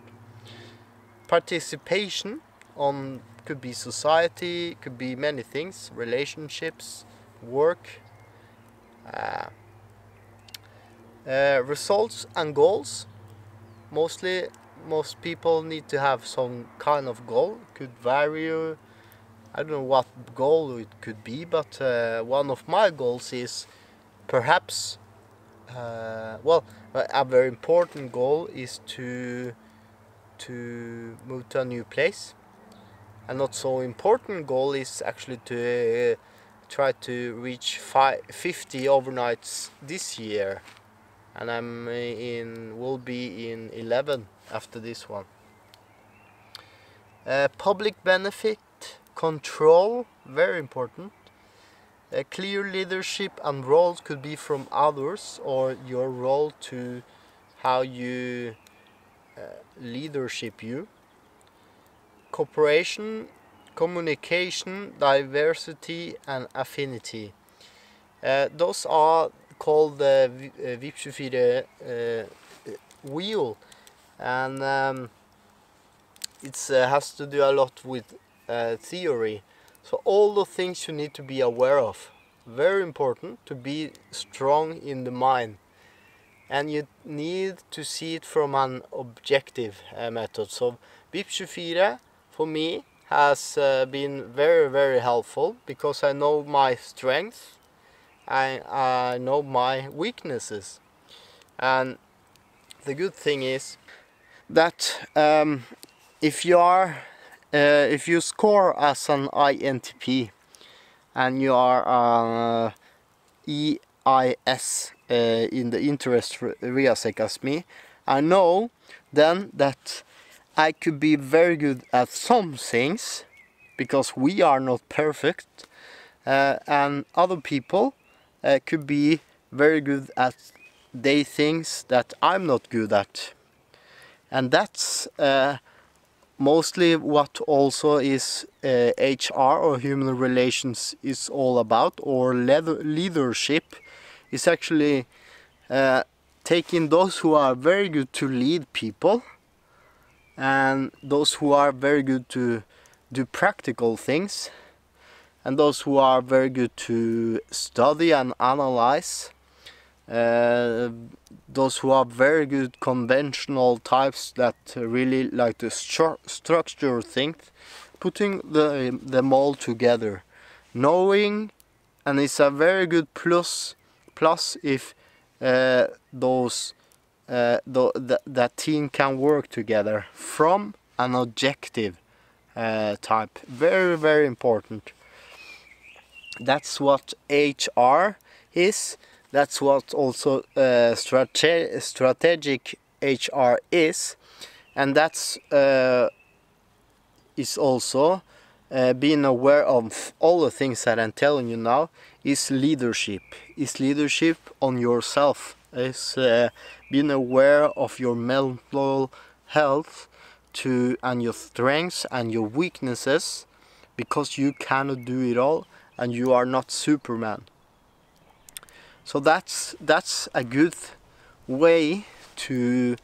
participation on, could be society, could be many things, relationships, work, results and goals. Most people need to have some kind of goal, could vary I don't know what goal it could be, but one of my goals is perhaps, well, a very important goal is to move to a new place. A not so important goal is actually to try to reach 50 overnights this year, and will be in 11 after this one. Public benefit control, very important. Clear leadership and roles could be from others, or your role to how you leadership you. Cooperation, communication, diversity and affinity. Those are called the VIP24 wheel, and it has to do a lot with theory. So all the things you need to be aware of. Very important to be strong in the mind. And you need to see it from an objective method. So VIP24 for me has been very, very helpful, because I know my strengths, I know my weaknesses. And the good thing is that if you score as an INTP and you are EIS in the interest RIASEC as me, I know then that I could be very good at some things, because we are not perfect, and other people could be very good at they things that I'm not good at. And that's mostly what also is HR or human relations is all about, or leadership is actually taking those who are very good to lead people and those who are very good to do practical things, and those who are very good to study and analyze, those who are very good conventional types that really like to structure things, putting them all together, knowing, and it's a very good plus if that team can work together from an objective type. Very, very important. That's what HR is. That's what also strategic HR is, and that's is also being aware of all the things that I'm telling you now. Is leadership. Is leadership on yourself. Is being aware of your mental health and your strengths and your weaknesses, because you cannot do it all and you are not Superman. So that's a good way to,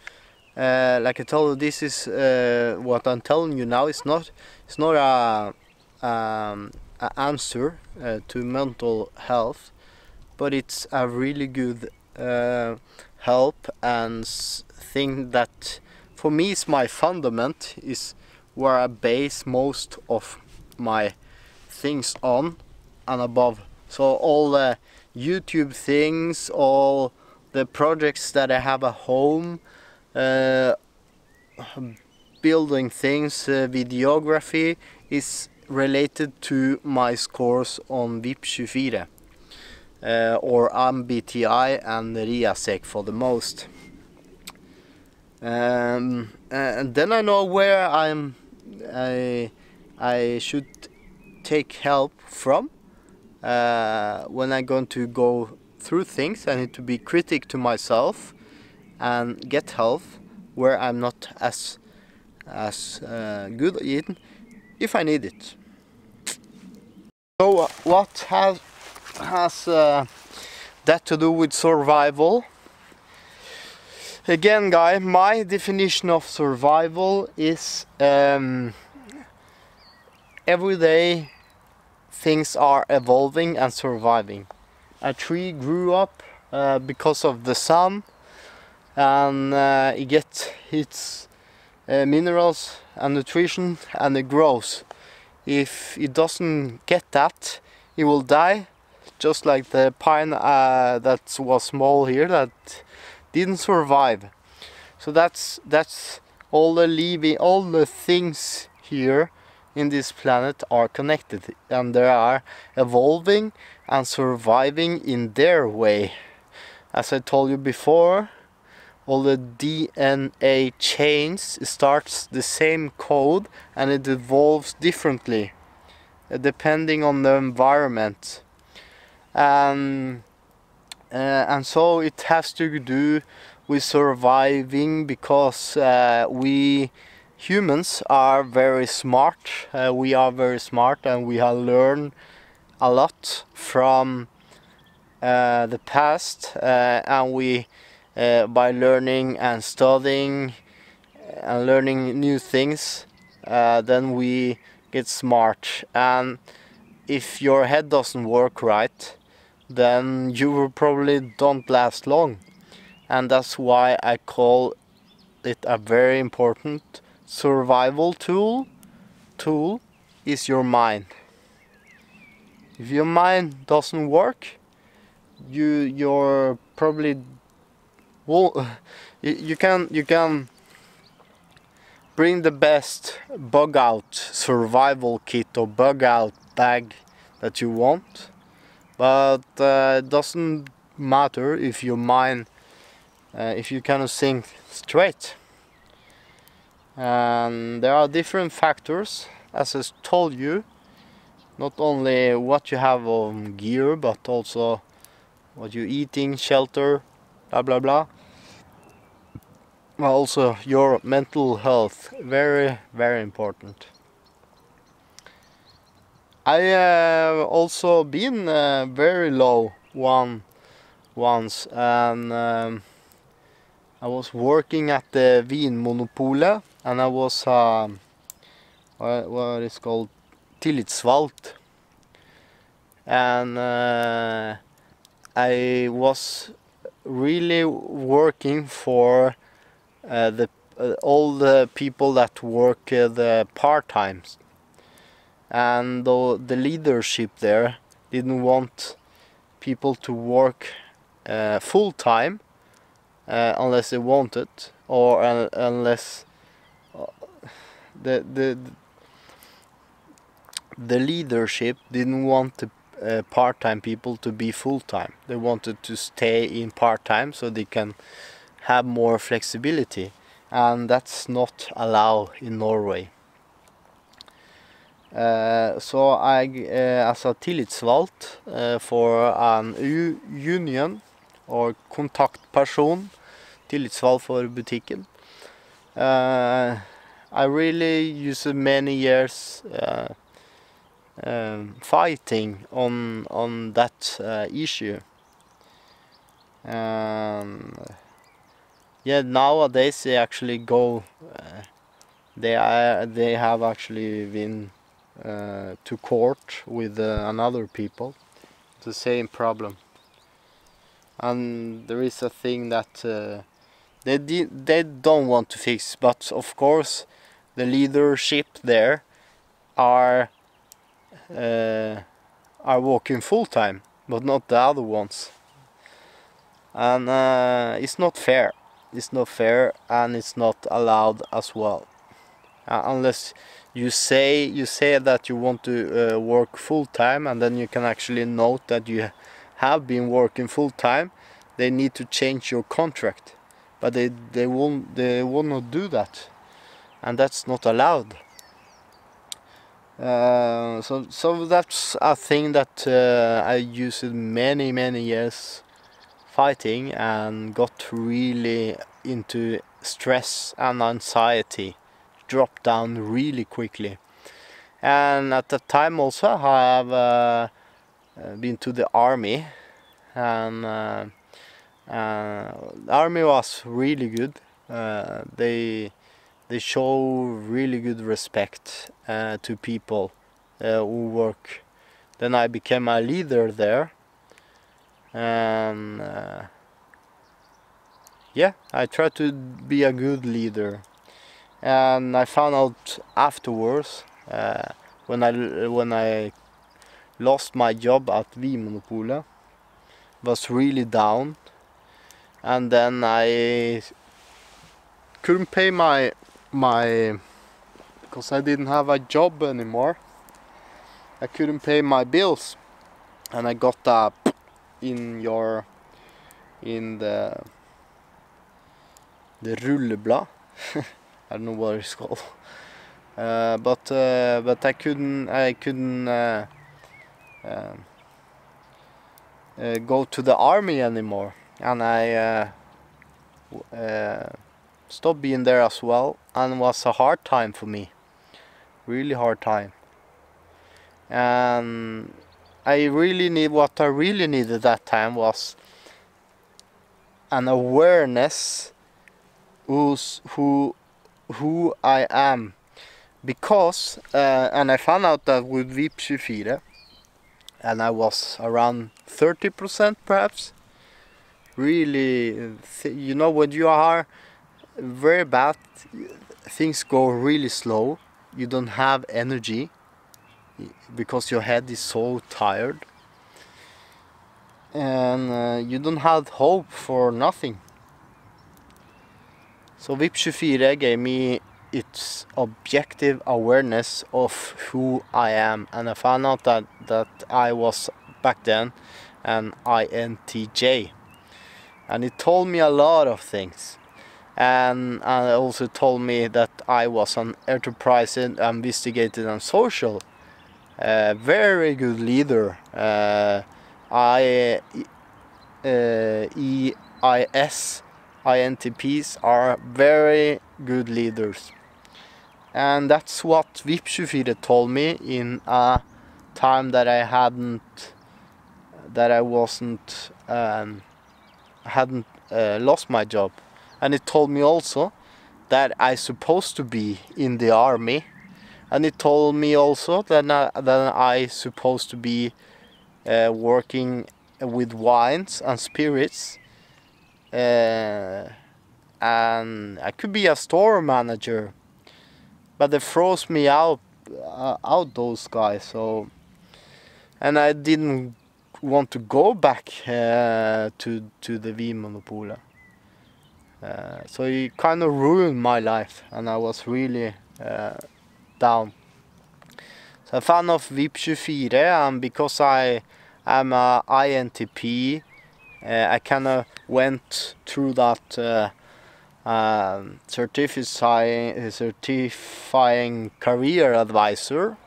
like I told you, this is what I'm telling you now. It's not a answer to mental health, but it's a really good help and thing that for me is my fundament, is where I base most of my things on and above. So all the YouTube things, all the projects that I have at home, building things, videography is related to my scores on VIP24 or MBTI and RIASEC for the most. And then I know where I should take help from. When I'm going to go through things, I need to be critic to myself and get help where I'm not as good in, if I need it. So what has that to do with survival? Again, guys, my definition of survival is every day things are evolving and surviving. A tree grew up because of the sun, and it gets its minerals and nutrition, and it grows. if it doesn't get that, it will die, just like the pine that was small here that didn't survive. So that's all the things here in this planet are connected, and they are evolving and surviving in their way. As I told you before, all the DNA chains starts the same code and it evolves differently depending on the environment, and so it has to do with surviving, because we humans are very smart. We are very smart, and we have learned a lot from the past, and we by learning and studying and learning new things, then we get smart. And if your head doesn't work right, then you will probably don't last long. And that's why I call it a very important survival tool is your mind. If your mind doesn't work, you're probably well, you can bring the best bug out survival kit or bug out bag that you want, but it doesn't matter if your mind if you cannot think straight. And there are different factors, as I told you, not only what you have on gear, but also what you're eating, shelter, blah blah blah. Well, also your mental health, very very important. I have also been very low once, and I was working at the Vinmonopolet, and I was what is called tillitsvalgt, and I was really working for all the people that work the part-times, and the leadership there didn't want people to work full-time unless they wanted, or unless the leadership didn't want the part-time people to be full-time. They wanted to stay in part-time so they can have more flexibility, and that's not allowed in Norway. So I, as a tillitsvalgt for an union, or kontaktperson, tillitsvalgt for butikken, I really used many years fighting on that issue. Yeah, nowadays they actually go. They have actually been to court with another people. The same problem, and there is a thing that they don't want to fix. But of course, the leadership there are working full time, but not the other ones, and it's not fair. It's not fair, and it's not allowed as well. Unless you say that you want to work full time, and then you can actually note that you have been working full time. They need to change your contract, but they will not do that, and that's not allowed. So that's a thing that I used many years fighting, and got really into stress and anxiety, dropped down really quickly. And at that time also I have been to the army, and the army was really good. They show really good respect to people who work. Then I became a leader there, and yeah, I tried to be a good leader. And I found out afterwards when I lost my job at Vinmonopolet, was really down, and then I couldn't pay my because I didn't have a job anymore. I couldn't pay my bills, and I got a in the rulleblad. I don't know what it's called. But I couldn't go to the army anymore, and I stopped being there as well, and it was a hard time for me, really hard time. And what I really needed that time was an awareness who I am, because and I found out that with VIP24, and I was around 30% perhaps. Really, you know, when you are very bad, things go really slow. You don't have energy because your head is so tired, and you don't have hope for nothing. So VIP24 gave me its objective awareness of who I am, and I found out that I was back then an INTJ, and it told me a lot of things. And it also told me that I was an enterprising, investigative and social, very good leader. INTPs are very good leaders, and that's what VIP24 told me in a time that I hadn't lost my job. And it told me also that I supposed to be in the army, and it told me also that I supposed to be working with wines and spirits, and I could be a store manager, but they froze me out those guys. So, and I didn't want to go back to the Vinmonopolet. So it kind of ruined my life, and I was really down. So I found out VIP24, and because I am a INTP, I kind of went through that certifying career advisor,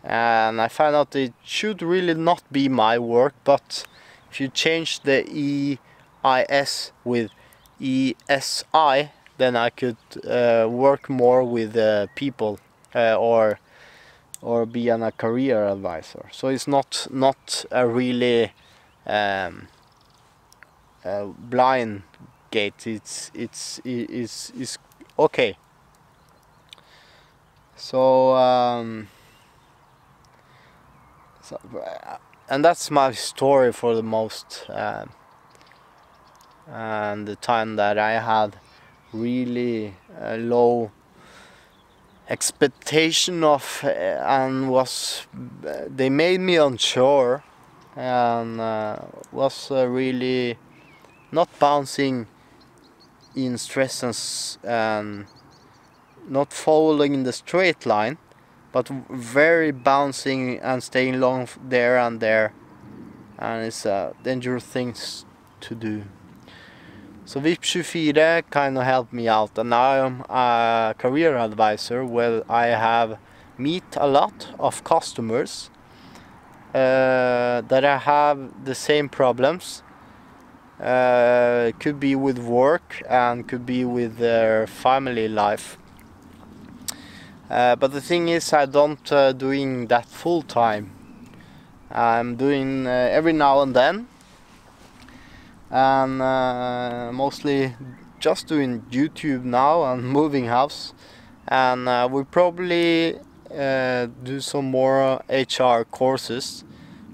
and I found out it should really not be my work, but if you change the EIS with ESI, then I could work more with people, or be a career advisor. So it's not a really blind gate. It's okay. So and that's my story for the most. And the time that I had really low expectation of, and they made me unsure, and was really not bouncing in stress, and not following the straight line, but very bouncing and staying long there and there, and it's a dangerous thing to do. So VIP24 kind of helped me out, and now I'm a career advisor where I have meet a lot of customers that I have the same problems. Could be with work and could be with their family life. But the thing is, I don't doing that full time. I'm doing every now and then, and mostly just doing YouTube now and moving house, and we'll probably do some more HR courses,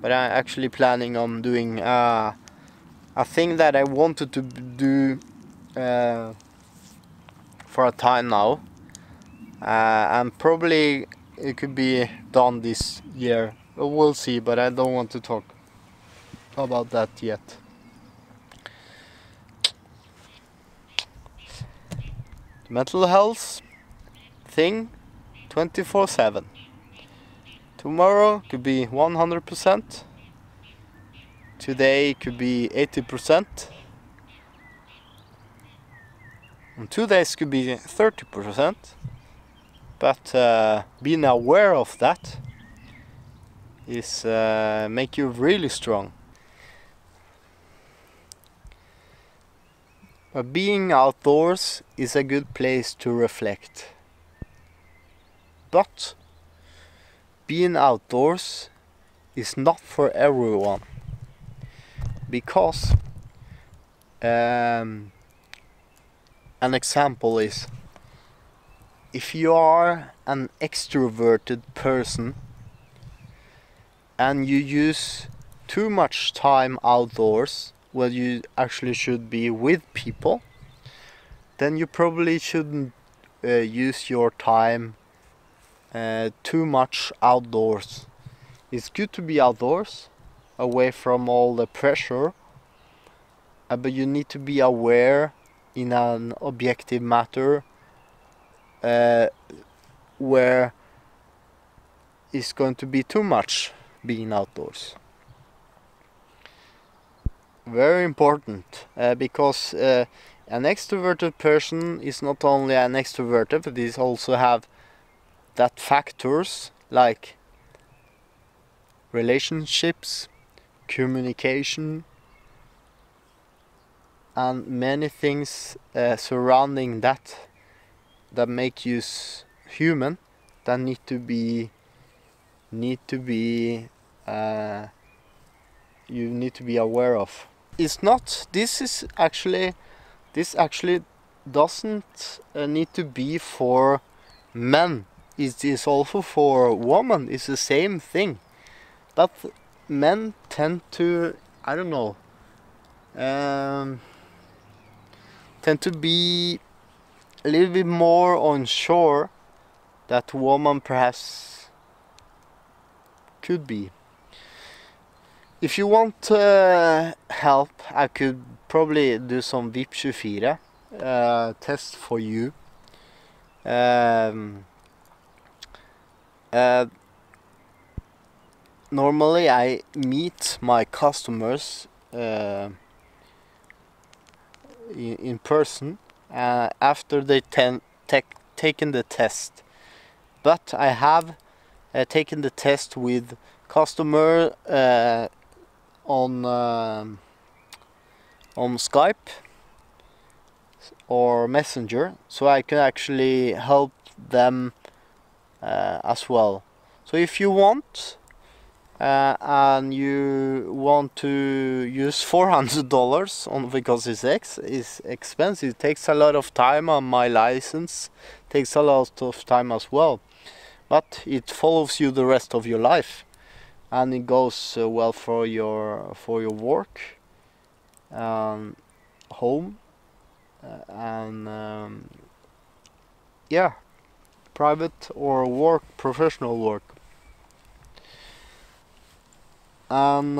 but I'm actually planning on doing a thing that I wanted to do for a time now. I'm probably it could be done this year. We'll see, but I don't want to talk about that yet. Mental health thing 24/7. Tomorrow could be 100%. Today could be 80%. And 2 days could be 30%. But being aware of that is make you really strong. But being outdoors is a good place to reflect. But being outdoors is not for everyone, because an example is, if you are an extroverted person and you use too much time outdoors where you actually should be with people, then you probably shouldn't use your time too much outdoors. It's good to be outdoors, away from all the pressure, but you need to be aware in an objective matter where it's going to be too much being outdoors. Very important, because an extroverted person is not only an extroverted, but they also have that factors like relationships, communication, and many things surrounding that make you human, that need to be you need to be aware of. It's not, this actually doesn't need to be for men. It is also for women. It's the same thing, but men tend to, I don't know, tend to be a little bit more unsure that woman perhaps could be. If you want help, I could probably do some VIP24 test for you. Normally I meet my customers in person after they taken the test, but I have taken the test with customer on Skype or Messenger, so I can actually help them as well. So if you want and you want to use $400 on, because it's expensive, it takes a lot of time, on my license takes a lot of time as well, but it follows you the rest of your life, and it goes well for your work, home, and yeah, private or work, professional work. And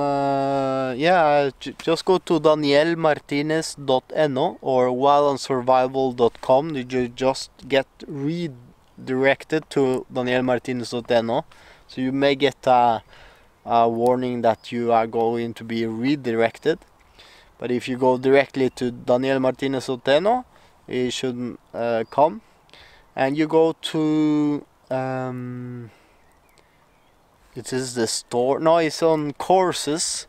yeah, just go to danielmartinez.no or wildandsurvival.com. You just get redirected to danielmartinez.no, so you may get a warning that you are going to be redirected. But if you go directly to danielmartinez.no, it shouldn't come. And you go to it is the store. No, it's on courses.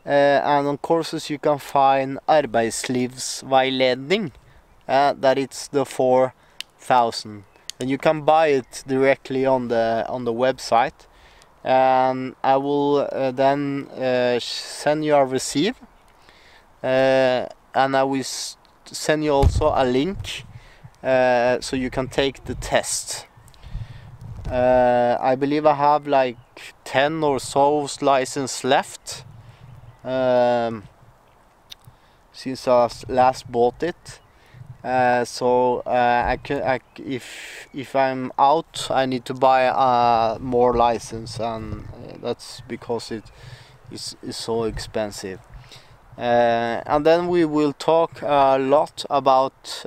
And on courses you can find arbeidslivsveiledning. That it's the 4,000, and you can buy it directly on the website. And I will then send you a receipt, and I will send you also a link so you can take the test. I believe I have like 10 or so licenses left since I last bought it, So if I'm out, I need to buy more license, and that's because it is so expensive. And then we will talk a lot about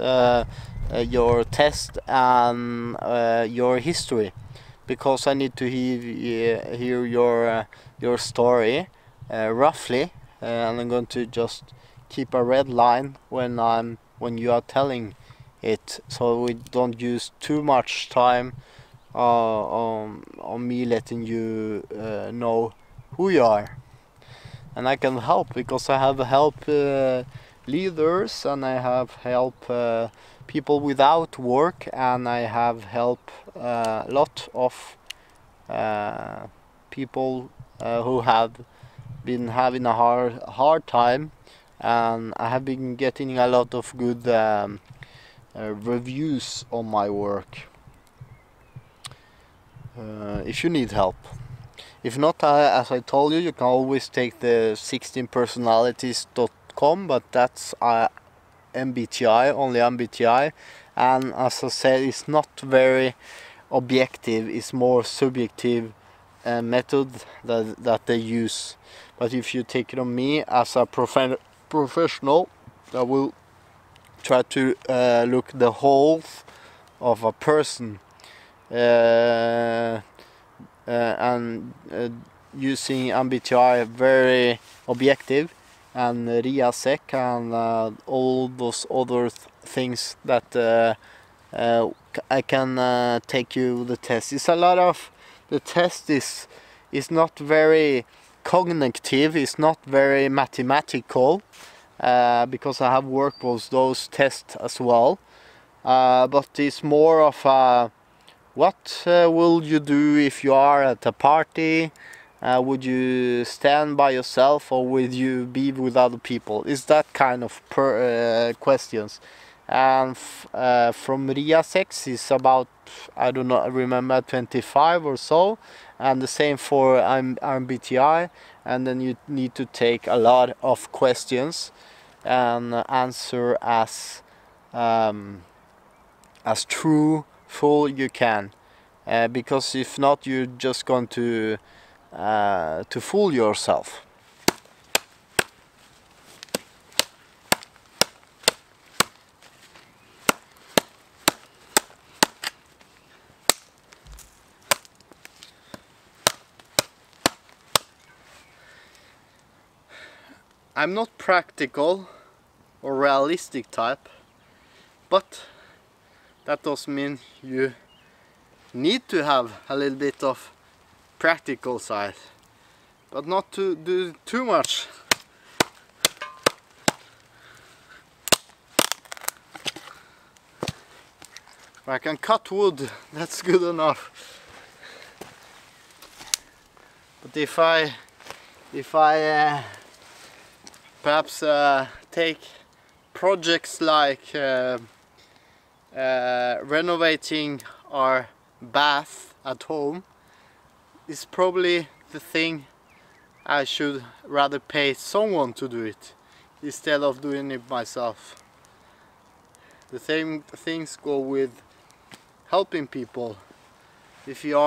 your test and your history, because I need to hear your story roughly, and I'm going to just keep a red line when you are telling it, so we don't use too much time on me letting you know who you are. And I can help because I have help leaders, and I have help people without work, and I have help a lot of people who have been having a hard time, and I have been getting a lot of good reviews on my work. If you need help. If not, as I told you, you can always take the 16personalities.com, but that's MBTI, only MBTI, and as I said, it's not very objective, it's more subjective method that they use. But if you take it on me as a professional, I will try to look the whole of a person, and using MBTI very objective, and RIASEC and all those other things that I can take you the test. It's a lot of the test is not very cognitive, it's not very mathematical, because I have worked with those tests as well, but it's more of a what will you do if you are at a party? Would you stand by yourself, or would you be with other people? It's that kind of questions. And from RIASEX is about, I don't know, I remember 25 or so, and the same for MBTI. And then you need to take a lot of questions and answer as truthful you can, because if not, you're just going to fool yourself. I'm not practical or realistic type, but that doesn't mean you need to have a little bit of practical side, but not to do too much. If I can cut wood, that's good enough. But if I perhaps take projects like renovating our bath at home, is probably the thing I should rather pay someone to do it instead of doing it myself. The same things go with helping people. If you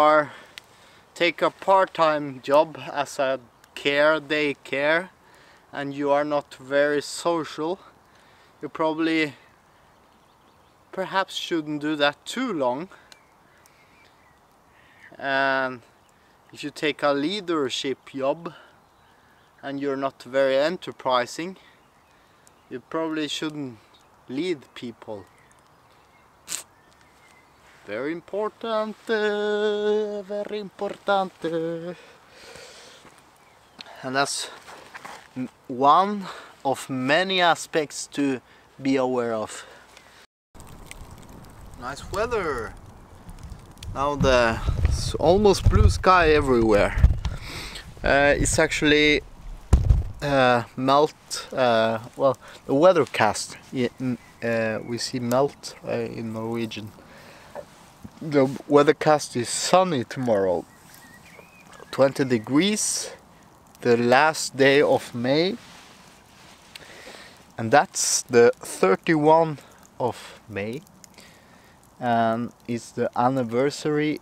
take a part-time job as a daycare, and you are not very social, you perhaps shouldn't do that too long. And if you take a leadership job and you're not very enterprising, you probably shouldn't lead people. Very important, very important. And that's one of many aspects to be aware of. Nice weather. Now it's almost blue sky everywhere. It's actually melt. Well, the weathercast. We see melt in Norwegian. The weathercast is sunny tomorrow. 20 degrees. The last day of May, and that's the 31 of May, and it's the anniversary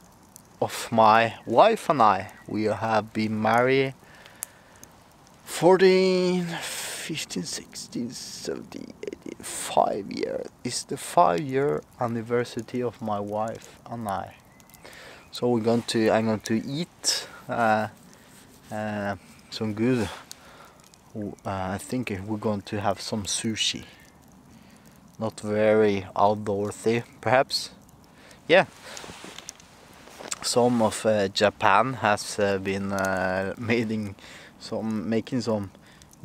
of my wife and I. We have been married 14, 15, 16, 17, 18, 5 years. It's the 5-year anniversary of my wife and I. So I'm going to eat some good. I think we're going to have some sushi. Not very outdoorsy, perhaps. Yeah. Some of Japan has been making some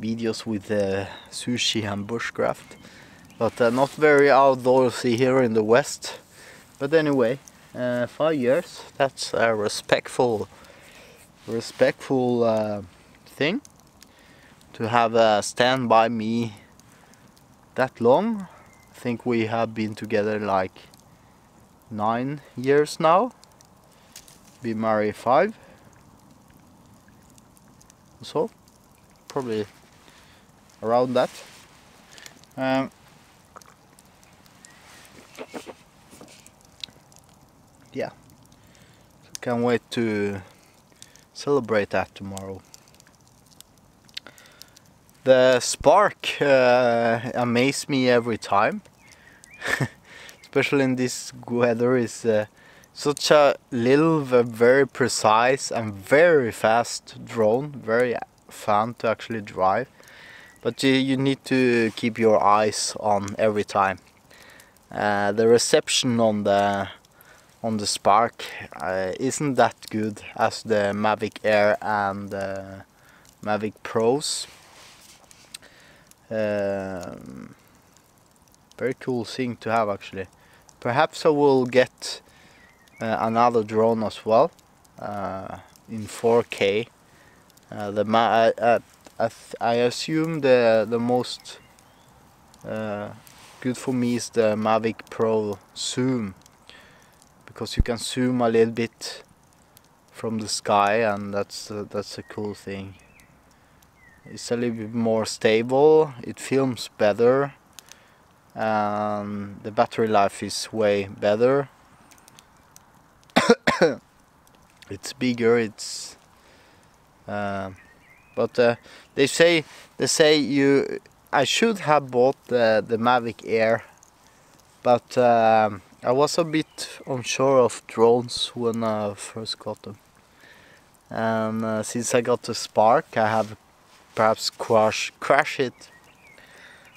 videos with sushi and bushcraft, but not very outdoorsy here in the West. But anyway, 5 years. That's a respectful thing to have stand by me that long. I think we have been together like 9 years now. Been married 5. So probably around that. Yeah, can't wait to celebrate that tomorrow. The spark amazes me every time, especially in this weather. Is such a little, very precise and very fast drone. Very fun to actually drive, but you need to keep your eyes on every time. The reception on the Spark isn't that good as the Mavic Air and the Mavic Pros. Very cool thing to have actually. Perhaps I will get another drone as well in 4K. I assume the most good for me is the Mavic Pro Zoom, because you can zoom a little bit from the sky, and that's a cool thing. It's a little bit more stable, it films better, and the battery life is way better. It's bigger, it's but they say I should have bought the Mavic Air, but I was a bit unsure of drones when I first got them, and since I got the Spark, I have perhaps crashed it,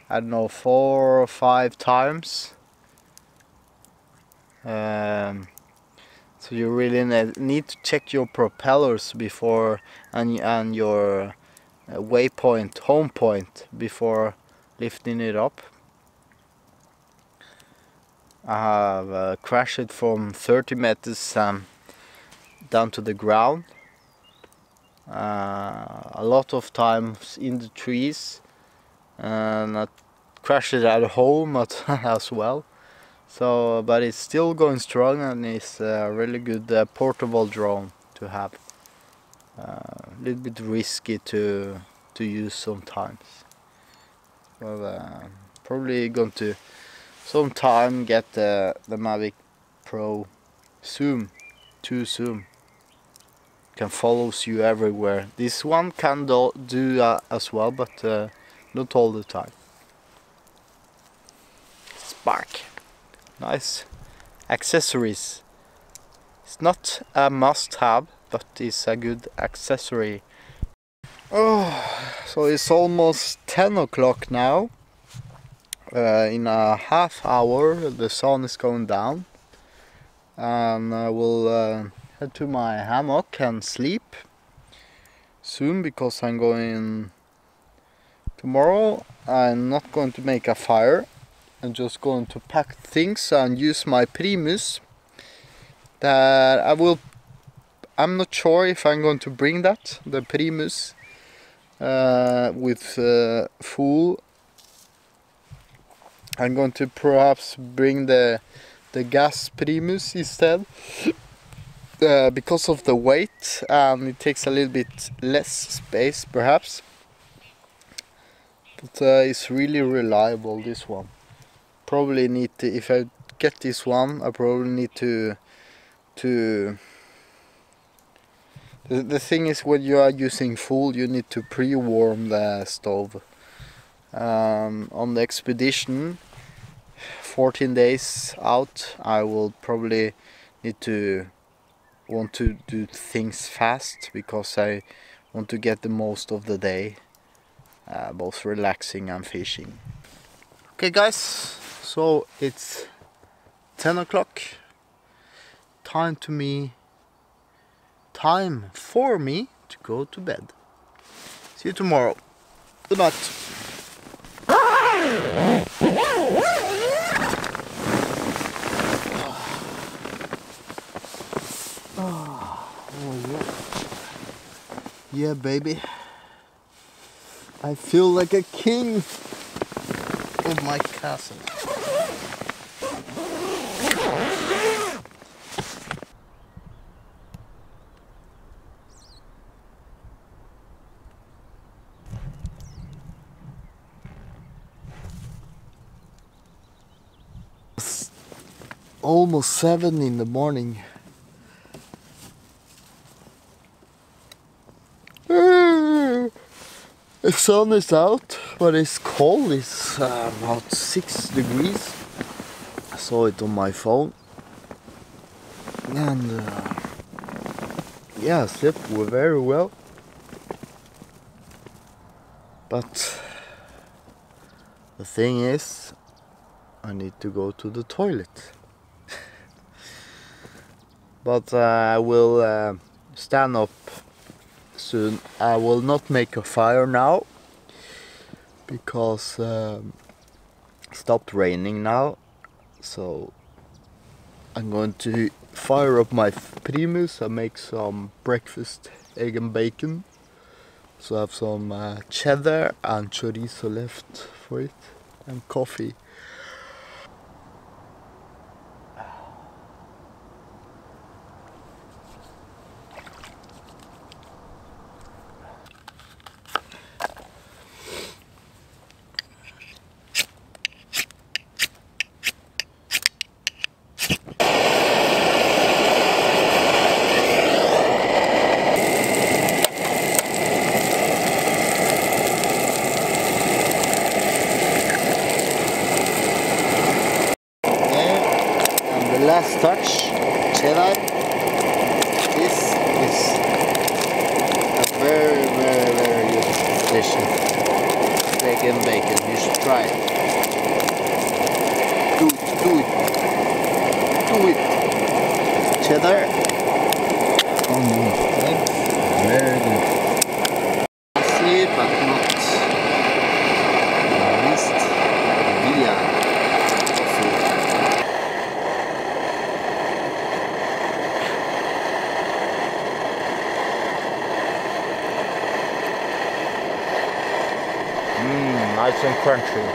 I don't know, 4 or 5 times. So you really need to check your propellers before and your waypoint, home point, before lifting it up. I have crashed it from 30 meters down to the ground. A lot of times in the trees, and I crashed it at home as well. So, but it's still going strong, and it's a really good portable drone to have. A little bit risky to use sometimes. Well, probably going to sometime get the Mavic Pro Zoom, 2 Zoom. Can follows you everywhere. This one can do as well, but not all the time. Spark. Nice accessories. It's not a must-have, but it's a good accessory. Oh, so it's almost 10 o'clock now. In a half hour the sun is going down, and I will head to my hammock and sleep soon, because I'm going tomorrow. I'm not going to make a fire. I'm just going to pack things and use my Primus. That I'm not sure if I'm going to bring the Primus with full. I'm going to perhaps bring the gas Primus instead, because of the weight, and it takes a little bit less space perhaps, but it's really reliable, this one. probably need to, if I get this one, I probably need to the thing is, when you are using fuel, you need to pre-warm the stove. On the expedition 14 days out, I will probably want to do things fast, because I want to get the most of the day, both relaxing and fishing. Okay guys, so it's 10 o'clock. Time for me to go to bed. See you tomorrow. Good night. Yeah, baby. I feel like a king of my castle. It's almost 7 in the morning. The sun is out, but it's cold. It's about 6 degrees. I saw it on my phone. And yeah, I slept very well. But the thing is, I need to go to the toilet. But I will stand up soon. I will not make a fire now, because it stopped raining now. So I'm going to fire up my Primus and make some breakfast, egg and bacon. So I have some cheddar and chorizo left for it, and coffee. Last touch, cheddar. This is a very good dish. Egg and bacon, you should try it. Do it. Cheddar. Very good. Sleep, but not least via coffee. Nice and crunchy.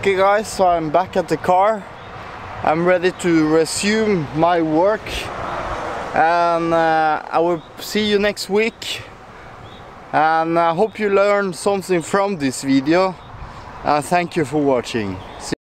Okay guys, so I'm back at the car. I'm ready to resume my work, and I will see you next week. And I hope you learned something from this video. Thank you for watching.